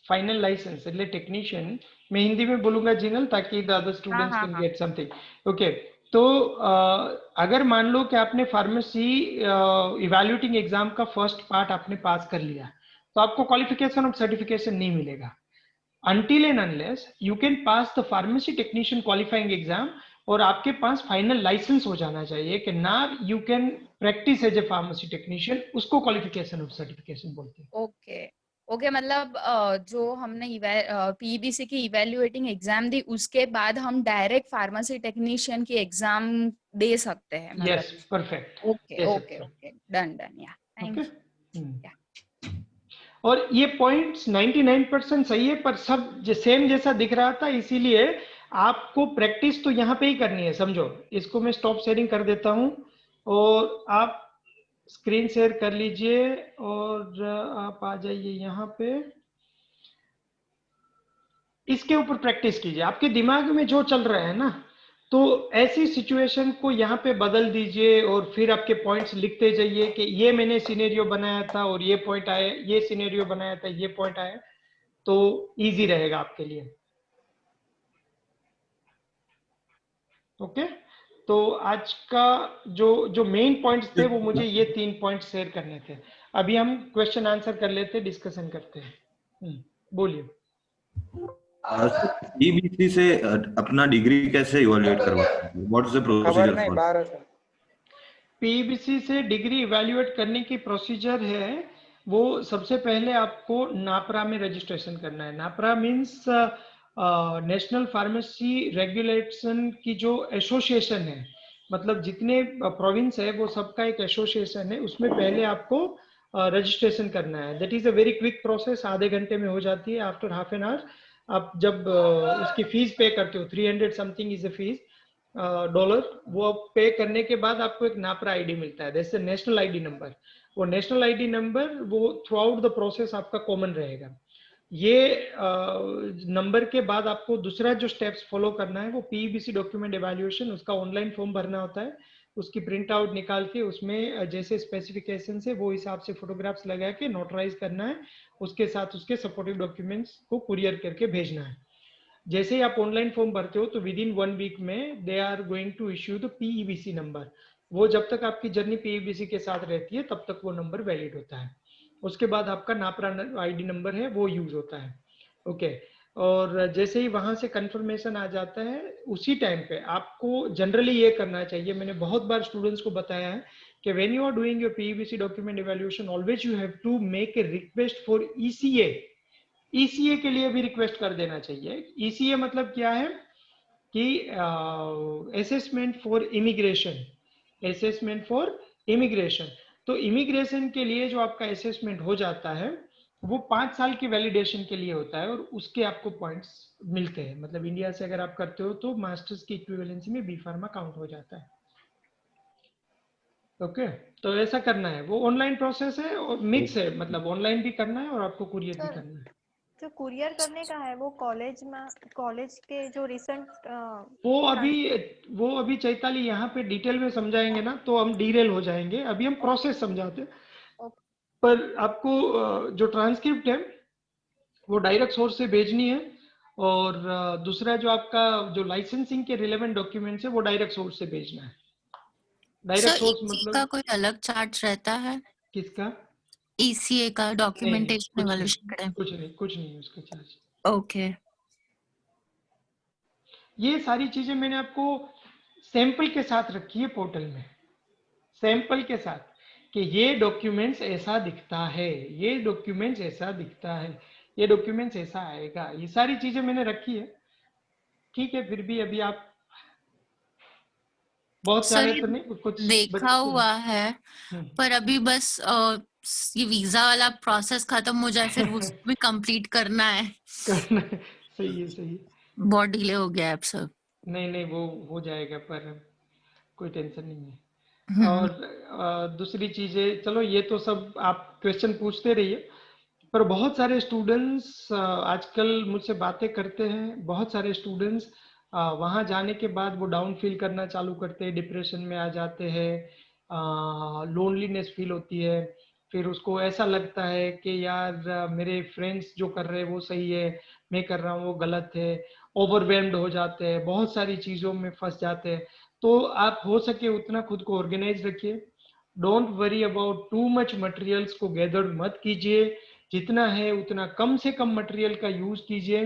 Final license એટલે टेक्नीशियन, मैं हिंदी में बोलूंगा जिनल ताकि the other students can get something. Okay, तो अगर मान लो कि आपने फार्मेसी इवैल्यूएटिंग एग्जाम का फर्स्ट पार्ट आपने पास कर लिया तो आपको क्वालिफिकेशन ऑफ सर्टिफिकेशन नहीं मिलेगा until and unless you can pass the pharmacy technician qualifying exam और आपके पास फाइनल लाइसेंस हो जाना चाहिए कि ना you can practice as a pharmacy technician, उसको क्वालिफिकेशन ऑफ सर्टिफिकेशन बोलते हैं। ओके ओके, मतलब जो हमने पीबीसी की इवेल्युएटिंग एग्जाम दी उसके बाद हम डायरेक्ट फार्मेसी टेक्नीशियन की एग्जाम दे सकते हैं? Yes, perfect. Okay okay okay, done done, या थैंक यू। और ये पॉइंट्स 99% सही है, पर सब सेम जैसा दिख रहा था, इसीलिए आपको प्रैक्टिस तो यहाँ पे ही करनी है, समझो। इसको मैं स्टॉप शेयरिंग कर देता हूँ और आप स्क्रीन शेयर कर लीजिए और आप आ जाइए यहाँ पे, इसके ऊपर प्रैक्टिस कीजिए। आपके दिमाग में जो चल रहा है ना, तो ऐसी सिचुएशन को यहाँ पे बदल दीजिए और फिर आपके पॉइंट्स लिखते जाइए कि ये मैंने सिनेरियो बनाया था और ये पॉइंट आया, ये सिनेरियो बनाया था, ये पॉइंट आया, तो इजी रहेगा आपके लिए। ओके, तो आज का जो मेन पॉइंट्स थे वो मुझे ये 3 पॉइंट शेयर करने थे। अभी हम क्वेश्चन आंसर कर लेते, डिस्कशन करते हैं। बोलिए। पीबीसी से अपना डिग्री कैसे इवैल्यूएट करवाते हैं? What is the procedure for? PBC से डिग्री इवैल्यूएट करने की प्रोसीजर है, वो सबसे पहले आपको नापरा में रजिस्ट्रेशन करना है। नापरा मीन्स नेशनल फार्मेसी रेगुलेशन की जो एसोसिएशन है, मतलब जितने प्रोविंस है वो सबका एक एसोसिएशन है, उसमें पहले आपको रजिस्ट्रेशन करना है। That is a very quick process, आधे घंटे में हो जाती है। आफ्टर हाफ एन आवर आप जब उसकी फीस पे करते हो, 300 something is a fees dollar, वो पे करने के बाद आपको एक नापरा आईडी मिलता है, that's a national ID number. वो नेशनल आईडी नंबर वो थ्रू आउट द प्रोसेस आपका कॉमन रहेगा। ये नंबर के बाद आपको दूसरा जो स्टेप्स फॉलो करना है वो पीबीसी डॉक्यूमेंट इवैल्यूएशन, उसका ऑनलाइन फॉर्म भरना होता है, उसकी प्रिंट आउट निकाल के उसमें जैसे स्पेसिफिकेशन से वो हिसाब से फोटोग्राफ्स लगा के नोटराइज करना है, उसके साथ उसके सपोर्टिव डॉक्यूमेंट्स को कुरियर करके भेजना है। जैसे ही आप ऑनलाइन फॉर्म भरते हो तो विद इन 1 वीक में they are going to issue the PEBC number. वो जब तक आपकी जर्नी पीईबीसी के साथ रहती है तब तक वो नंबर वैलिड होता है। उसके बाद आपका नापरा आईडी नंबर है वो यूज होता है। ओके, और जैसे ही वहां से कंफर्मेशन आ जाता है उसी टाइम पे आपको जनरली ये करना चाहिए, मैंने बहुत बार स्टूडेंट्स को बताया है कि when you are doing your PEBC document evaluation always you have to make a request for ECA. ECA के लिए भी रिक्वेस्ट कर देना चाहिए। ईसीए मतलब क्या है कि assessment for immigration, assessment for immigration. तो इमिग्रेशन के लिए जो आपका असेसमेंट हो जाता है वो 5 साल की वैलिडेशन के लिए होता है और उसके आपको पॉइंट्स मिलते हैं। मतलब इंडिया से अगर आप करते हो तो मास्टर्स की इक्विवेलेंसी में बी फार्मा काउंट हो जाता है। ओके तो ऐसा करना है, वो ऑनलाइन प्रोसेस है और मिक्स है, मतलब ऑनलाइन भी करना है और आपको कुरियर भी करना है। जो कुरियर करने का है वो कॉलेज में, कॉलेज के जो रिसेंट वो अभी चैताली यहाँ पे डिटेल में समझाएंगे ना तो हम डीरेल हो जाएंगे, अभी हम प्रोसेस समझाते हैं। पर आपको जो ट्रांसक्रिप्ट है वो डायरेक्ट सोर्स से भेजनी है और दूसरा जो आपका जो लाइसेंसिंग के रिलेवेंट डॉक्यूमेंट्स है वो डायरेक्ट सोर्स से भेजना है। डायरेक्ट सोर्स मतलब का कोई अलग चार्ज रहता है? किसका? ECA का डॉक्यूमेंटेशन इवैल्यूएशन का? कुछ नहीं उसका चार्ज। ओके ये सारी चीजें मैंने आपको सैंपल के साथ रखी है पोर्टल में, सैंपल के साथ कि ये डॉक्यूमेंट्स ऐसा दिखता है, ये डॉक्यूमेंट्स ऐसा दिखता है, ये डॉक्यूमेंट्स ऐसा आएगा, ये सारी चीजें मैंने रखी है। ठीक है फिर भी अभी आप बहुत सारे तो नहीं, कुछ देखा हुआ है पर अभी बस ये वीजा वाला प्रोसेस खत्म हो जाए फिर उसमें कंप्लीट करना है। सही है सही है। बहुत डिले हो गया है अब सब। नहीं वो हो जाएगा पर कोई टेंशन नहीं है। और दूसरी चीजें चलो ये तो सब आप क्वेश्चन पूछते रहिए, पर बहुत सारे स्टूडेंट्स आजकल मुझसे बातें करते हैं, बहुत सारे स्टूडेंट्स वहां जाने के बाद वो डाउन फील करना चालू करते हैं, डिप्रेशन में आ जाते हैं, लोनलीनेस फील होती है, फिर उसको ऐसा लगता है कि यार मेरे फ्रेंड्स जो कर रहे हैं वो सही है, मैं कर रहा हूँ वो गलत है, ओवरवेल्म्ड हो जाते हैं, बहुत सारी चीजों में फंस जाते हैं। तो आप हो सके उतना खुद को ऑर्गेनाइज रखिए, don't worry about too much materials को गैदर मत कीजिए, जितना है उतना कम से कम मटेरियल का यूज कीजिए।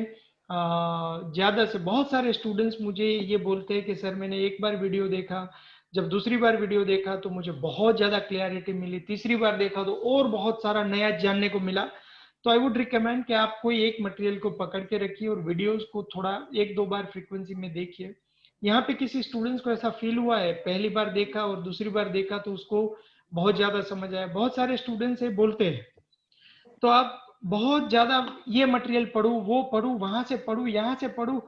ज्यादा से बहुत सारे स्टूडेंट्स मुझे ये बोलते हैं कि सर मैंने एक बार वीडियो देखा, जब दूसरी बार वीडियो देखा तो मुझे बहुत ज्यादा क्लियरिटी मिली, तीसरी बार देखा तो और बहुत सारा नया जानने को मिला। तो आई वुड रिकमेंड कि आप कोई एक मटेरियल को पकड़ के रखिए और वीडियोस को थोड़ा 1-2 बार फ्रीक्वेंसी में देखिए। यहाँ पे किसी स्टूडेंट्स को ऐसा फील हुआ है पहली बार देखा और दूसरी बार देखा तो उसको बहुत ज्यादा समझ आया, बहुत सारे स्टूडेंट्स है बोलते हैं। तो आप बहुत ज्यादा ये मटेरियल पढ़ू, वो पढ़ू, वहां से पढ़ू, यहाँ से पढ़ू,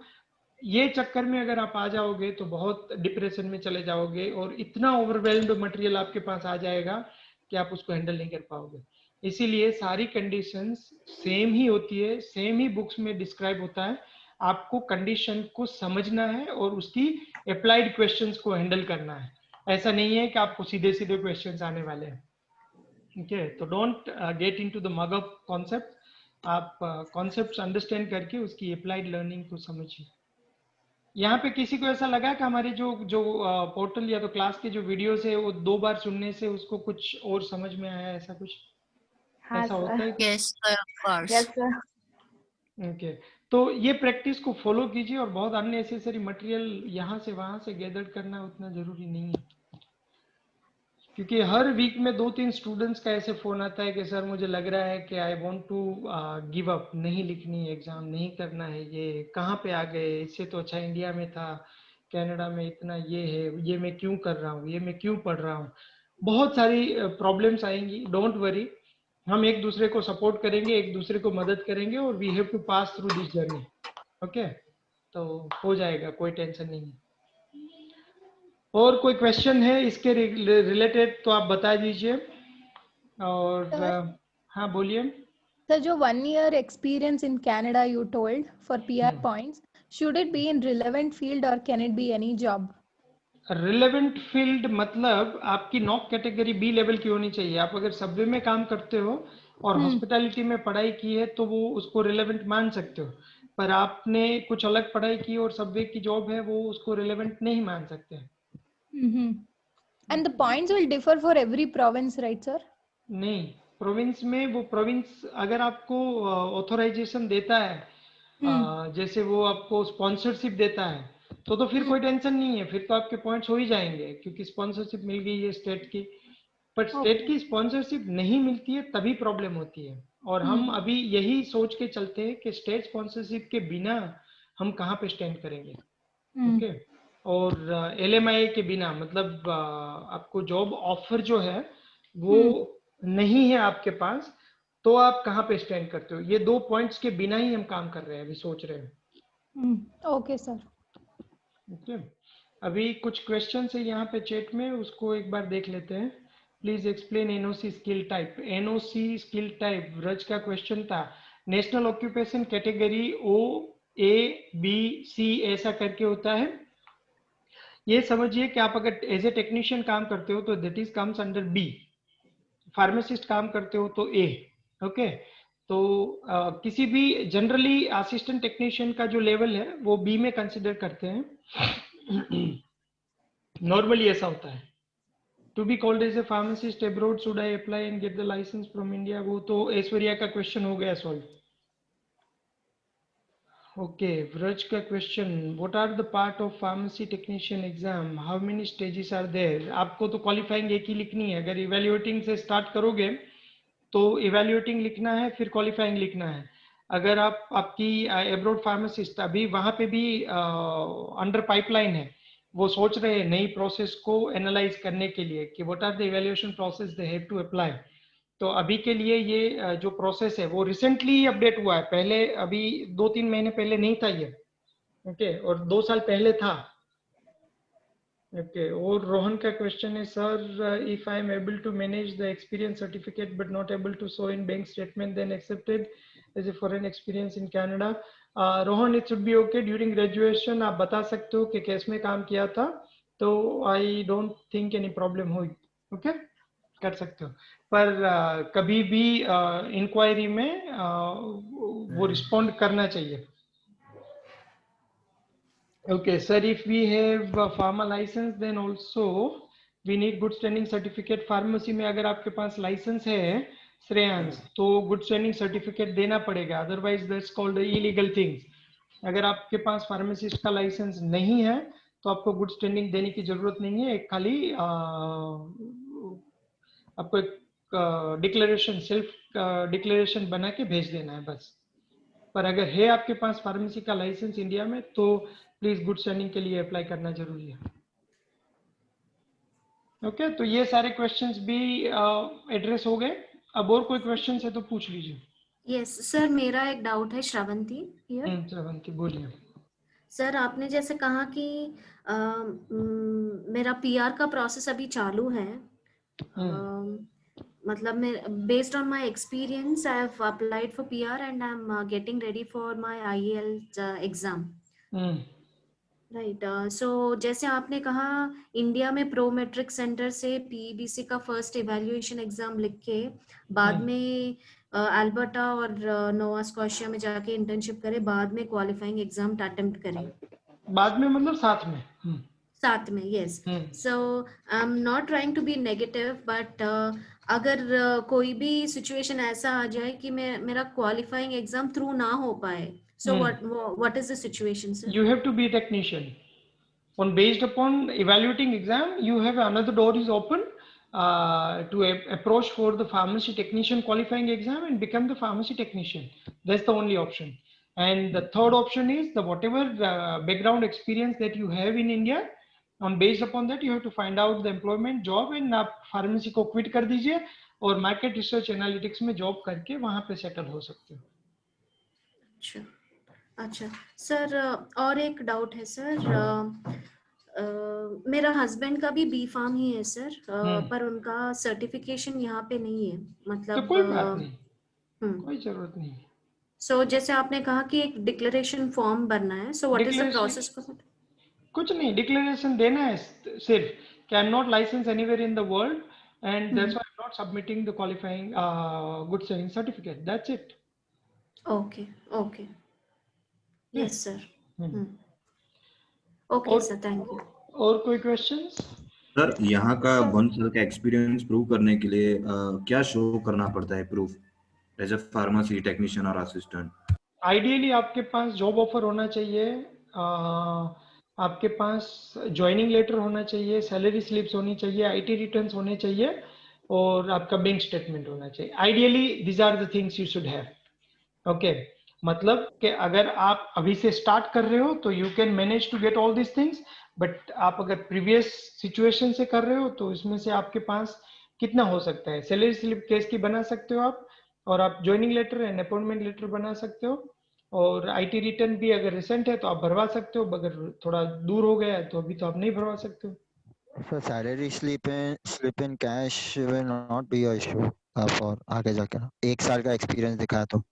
ये चक्कर में अगर आप आ जाओगे तो बहुत डिप्रेशन में चले जाओगे और इतना ओवरवेल्म्ड मटेरियल आपके पास आ जाएगा कि आप उसको हैंडल नहीं कर पाओगे। इसीलिए सारी कंडीशंस सेम ही होती है, सेम ही बुक्स में डिस्क्राइब होता है, आपको कंडीशन को समझना है और उसकी अप्लाइड क्वेश्चंस को हैंडल करना है। ऐसा नहीं है कि आपको सीधे सीधे क्वेश्चंस आने वाले हैं। ओके तो don't get into the mug up concept, आप कॉन्सेप्ट्स अंडरस्टैंड करके उसकी अप्लाइड लर्निंग को समझिए। यहाँ पे किसी को ऐसा लगा कि हमारे जो पोर्टल या तो क्लास के जो वीडियोस है वो 2 बार सुनने से उसको कुछ और समझ में आया, ऐसा कुछ? हाँ, ऐसा होता है? Yes sir, of course. Yes sir. Okay तो ये प्रैक्टिस को फॉलो कीजिए और बहुत अननेसेसरी मटेरियल यहाँ से वहां से गैदर करना उतना जरूरी नहीं है, क्योंकि हर वीक में 2-3 स्टूडेंट्स का ऐसे फोन आता है कि सर मुझे लग रहा है कि I want to give up, नहीं लिखनी एग्जाम, नहीं करना है, ये कहाँ पे आ गए, इससे तो अच्छा इंडिया में था, कनाडा में इतना ये है, ये मैं क्यों कर रहा हूँ, ये मैं क्यों पढ़ रहा हूँ। बहुत सारी प्रॉब्लम्स आएंगी, डोंट वरी, हम एक दूसरे को सपोर्ट करेंगे, एक दूसरे को मदद करेंगे और we have to pass through this journey. Okay तो हो जाएगा, कोई टेंशन नहीं है। और कोई क्वेश्चन है इसके रिलेटेड तो आप बता दीजिए। और हाँ बोलिए सर, जो 1 year experience in Canada you told for PR points, should it be in relevant field or can it be any job? Relevant field मतलब आपकी नॉक कैटेगरी बी लेवल की होनी चाहिए। आप अगर सबवे में काम करते हो और हॉस्पिटैलिटी में पढ़ाई की है तो वो उसको रिलेवेंट मान सकते हो, पर आपने कुछ अलग पढ़ाई की और सबवे की जॉब है वो उसको रिलेवेंट नहीं मान सकते। And the points will differ for every province, right sir? नहीं, प्रोविंस में वो प्रोविंस अगर आपको ऑथोराइजेशन देता है जैसे वो आपको स्पॉन्सरशिप देता है तो फिर कोई टेंशन नहीं है, फिर तो आपके पॉइंट्स हो ही जाएंगे क्योंकि स्पॉन्सरशिप मिल गई है स्टेट की। पर स्टेट की स्पॉन्सरशिप नहीं मिलती है तभी प्रॉब्लम होती है, और हम अभी यही सोच के चलते हैं कि स्टेट स्पॉन्सरशिप के बिना हम कहाँ पे स्टैंड करेंगे। ओके, और LMI के बिना मतलब आपको जॉब ऑफर जो है वो नहीं है आपके पास, तो आप कहाँ पे स्टैंड करते हो? ये 2 पॉइंट्स के बिना ही हम काम कर रहे हैं, अभी सोच रहे हैं। Okay sir. ओके, अभी कुछ क्वेश्चन है यहाँ पे चैट में, उसको एक बार देख लेते हैं। Please explain NOC skill type. NOC skill type Vraj का क्वेश्चन था। नेशनल ऑक्यूपेशन कैटेगरी OABC ऐसा करके होता है। ये समझिए कि आप अगर एज ए टेक्नीशियन काम करते हो तो that is comes under B, pharmacist काम करते हो तो A। ओके, तो किसी भी जनरली असिस्टेंट टेक्नीशियन का जो लेवल है वो B में कंसिडर करते हैं। नॉर्मली ऐसा होता है। To be called as a pharmacist abroad should I apply and get the license from India? वो तो ऐश्वर्या का क्वेश्चन हो गया सॉल्व। ओके, व्रज का question, what are the part of pharmacy technician exam, how many stages are there? आपको तो qualifying एक ही लिखनी है। अगर इवेल्युएटिंग से स्टार्ट करोगे तो इवेल्युएटिंग लिखना है, फिर क्वालिफाइंग लिखना है। अगर आप आपकी अब्रॉड फार्मासिस्ट अभी वहां पे भी अंडर पाइपलाइन है, वो सोच रहे हैं नई प्रोसेस को एनालाइज करने के लिए कि what are the evaluation process they have to apply. तो अभी के लिए ये जो प्रोसेस है वो रिसेंटली अपडेट हुआ है, पहले अभी 2-3 महीने पहले नहीं था ये। ओके, और 2 साल पहले था। ओके, और रोहन का क्वेश्चन है, sir if I am able to manage the experience certificate but not able to show in bank statement then accepted as a foreign experience in Canada? Rohan, it should be okay. During graduation आप बता सकते हो कि case में काम किया था, तो I don't think any problem हुई। ओके, कर सकते हो। पर कभी भी इंक्वायरी में वो रिस्पॉन्ड करना चाहिए। Okay, sir, if we have a pharma license then also we need good standing certificate. Pharmacy में अगर आपके पास license है श्रेयांश, तो good standing certificate देना पड़ेगा, otherwise that's called illegal things. अगर आपके पास pharmacist का license नहीं है तो आपको good standing देने की जरूरत नहीं है, एक खाली आपको एक डिक्लेरेशन, सेल्फ डिक्लेरेशन बना के भेज देना है बस। पर अगर है आपके पास फार्मेसी का लाइसेंस इंडिया में तो प्लीज गुड स्टैंडिंग के लिए अप्लाई करना जरूरी है। ओके, तो ये सारे क्वेश्चंस भी एड्रेस हो गए। अब और कोई क्वेश्चन है तो पूछ लीजिए। यस सर, मेरा एक डाउट है। श्रवंती हियर। श्रवंती बोलिए। सर, आपने जैसे कहा कि मेरा PR का प्रोसेस अभी चालू है, मतलब मैं based on my experience I have applied for PR and I am getting ready for my IELTS exam, right? So जैसे आपने कहा इंडिया में प्रो मेट्रिक सेंटर से PEBC का फर्स्ट इवैल्यूएशन एग्जाम लिख के बाद में अल्बर्टा और नोवा स्कॉशिया में जाके इंटर्नशिप करें, बाद में क्वालिफाइंग एग्जाम अटेम्प्ट करें। बाद में मतलब साथ में? साथ में, yes. So I am not trying to be negative, but अगर कोई भी सिचुएशन ऐसा आ जाए कि मेरा क्वालिफाइंग एग्जाम थ्रू ना हो पाए, so what is the situation, sir? You have to be a technician. Based upon evaluating exam, you have another door is open to approach for the pharmacy technician qualifying exam and become the pharmacy technician. That's the only option. And the third option is the whatever background experience that you have in India, based upon that you have to find out the employment job and आप pharmacy को quit कर दीजिए और market research analytics में job करके वहाँ पे settle हो सकते हो। अच्छा सर, और एक डाउट है सर। मेरा हस्बैंड का भी B.Pharm ही है सर, पर उनका सर्टिफिकेशन यहाँ पे नहीं है, मतलब तो कोई बात नहीं, कोई जरूरत नहीं। सो जैसे आपने कहा कि एक डिक्लेरेशन फॉर्म भरना है, so what is the process? कुछ नहीं, डिक्लेरेशन देना है सिर्फ कि I am not license anywhere in the world and that's why I am not submitting the qualifying good standing certificate, that's it. Okay okay, yes sir. Okay sir, thank you. और कोई questions? Sir, यहाँ का 1 साल का experience prove करने के लिए क्या शो करना पड़ता है proof as a pharmacy technician और असिस्टेंट? आइडियली आपके पास जॉब ऑफर होना चाहिए, आपके पास ज्वाइनिंग लेटर होना चाहिए, सैलरी स्लिप्स होनी चाहिए, आईटी रिटर्न्स होने चाहिए और आपका बैंक स्टेटमेंट होना चाहिए। Ideally this are the things you should have. Okay, मतलब कि अगर आप अभी से स्टार्ट कर रहे हो तो you can manage to get all this things, but आप अगर प्रीवियस सिचुएशन से कर रहे हो तो इसमें से आपके पास कितना हो सकता है, सैलरी स्लिप केस की बना सकते हो आप, और आप joining letter and appointment letter बना सकते हो, और आईटी रिटर्न भी अगर रिसेंट है तो आप भरवा सकते हो, अगर थोड़ा दूर हो गया है तो अभी तो आप नहीं भरवा सकते हो। So salary slip in cash will not be a issue for आगे जाके ना, 1 साल का एक्सपीरियंस दिखाया तो।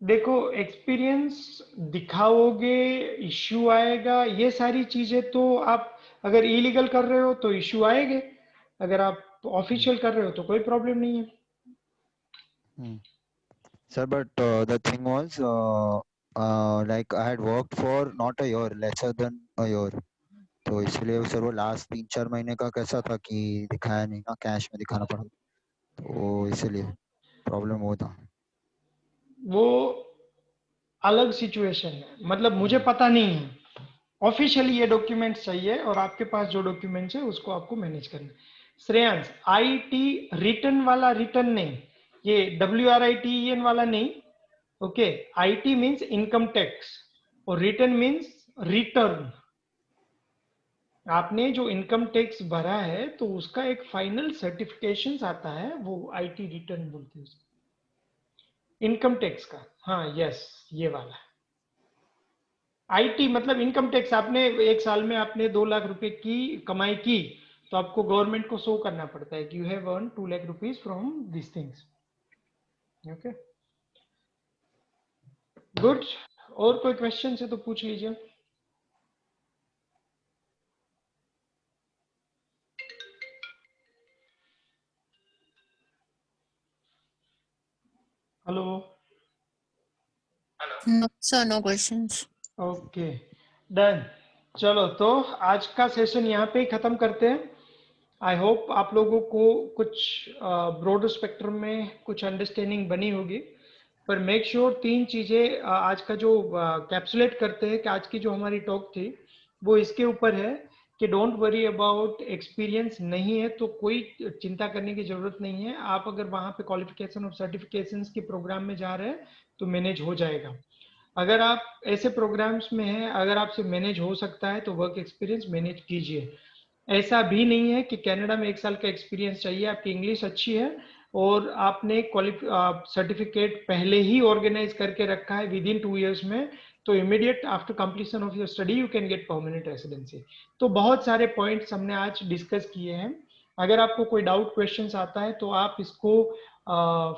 देखो एक्सपीरियंस दिखाओगे, इश्यू आएगा, ये सारी चीजें तो आप अगर इलीगल कर रहे हो तो इश्यू आएंगे, अगर आप ऑफिशियल कर रहे हो तो कोई प्रॉब्लम नहीं है। Sir, but the thing was like I had worked for not a year, lesser than a year. तो इसलिए सर वो लास्ट 3-4 महीने का कैसा था कि दिखाया नहीं ना, कैश में दिखाना पड़ा, तो इसलिए प्रॉब्लम वो था। वो अलग सिचुएशन है, मतलब मुझे पता नहीं है, ऑफिशियली ये डॉक्यूमेंट्स चाहिए और आपके पास जो डॉक्यूमेंट्स है उसको आपको मैनेज करना है। श्रेयांश, आईटी रिटर्न वाला रिटर्न नहीं, ये WRITEN वाला नहीं। Okay, IT means income tax और रिटर्न मींस रिटर्न। आपने जो इनकम टैक्स भरा है तो उसका एक फाइनल सर्टिफिकेशन आता है, वो आईटी रिटर्न बोलते हैं उसको, इनकम टैक्स का। हाँ यस, ये वाला आईटी मतलब इनकम टैक्स। आपने 1 साल में आपने 2 लाख रुपए की कमाई की तो आपको गवर्नमेंट को शो करना पड़ता है कि you have earn 2 lakh rupees from this things. Okay good, और कोई क्वेश्चन है तो पूछ लीजिए। Hello. No, sir, no questions. Okay done, चलो तो आज का सेशन यहाँ पे ही खत्म करते हैं। आई होप आप लोगों को कुछ ब्रॉड स्पेक्ट्रम में कुछ अंडरस्टैंडिंग बनी होगी, पर मेक श्योर 3 चीजें आज का जो कैप्सुलेट करते हैं कि आज की जो हमारी टॉक थी वो इसके ऊपर है कि डोंट वरी अबाउट एक्सपीरियंस नहीं है तो कोई चिंता करने की जरूरत नहीं है। आप अगर वहां पे क्वालिफिकेशन और सर्टिफिकेशंस के प्रोग्राम में जा रहे हैं तो मैनेज हो जाएगा। अगर आप ऐसे प्रोग्राम्स में हैं, अगर आपसे मैनेज हो सकता है तो वर्क एक्सपीरियंस मैनेज कीजिए। ऐसा भी नहीं है कि कनाडा में 1 साल का एक्सपीरियंस चाहिए, आपकी इंग्लिश अच्छी है और आपने सर्टिफिकेट पहले ही ऑर्गेनाइज करके रखा है विद इन 2 इयर्स में, तो immediate after completion of your study you can get permanent residency. तो बहुत सारे पॉइंट्स हमने आज डिस्कस किए हैं। अगर आपको कोई डाउट क्वेश्चंस आता है तो आप इसको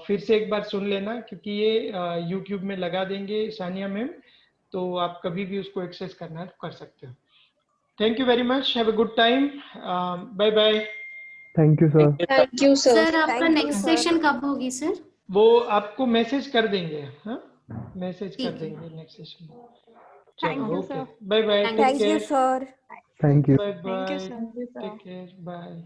फिर से एक बार सुन लेना, क्योंकि ये यूट्यूब में लगा देंगे सानिया मैम, तो आप कभी भी उसको एक्सेस करना है तो कर सकते हो। Thank you very much, have a good time, bye bye. Thank you sir. Thank you sir. Sir आपका नेक्स्ट सेशन कब होगी सर? वो आपको मैसेज कर देंगे, हाँ मैसेज कर देंगे नेक्स्ट सेशन। चलो okay, bye bye, thank you sir. Thank you. Bye bye, take care, bye.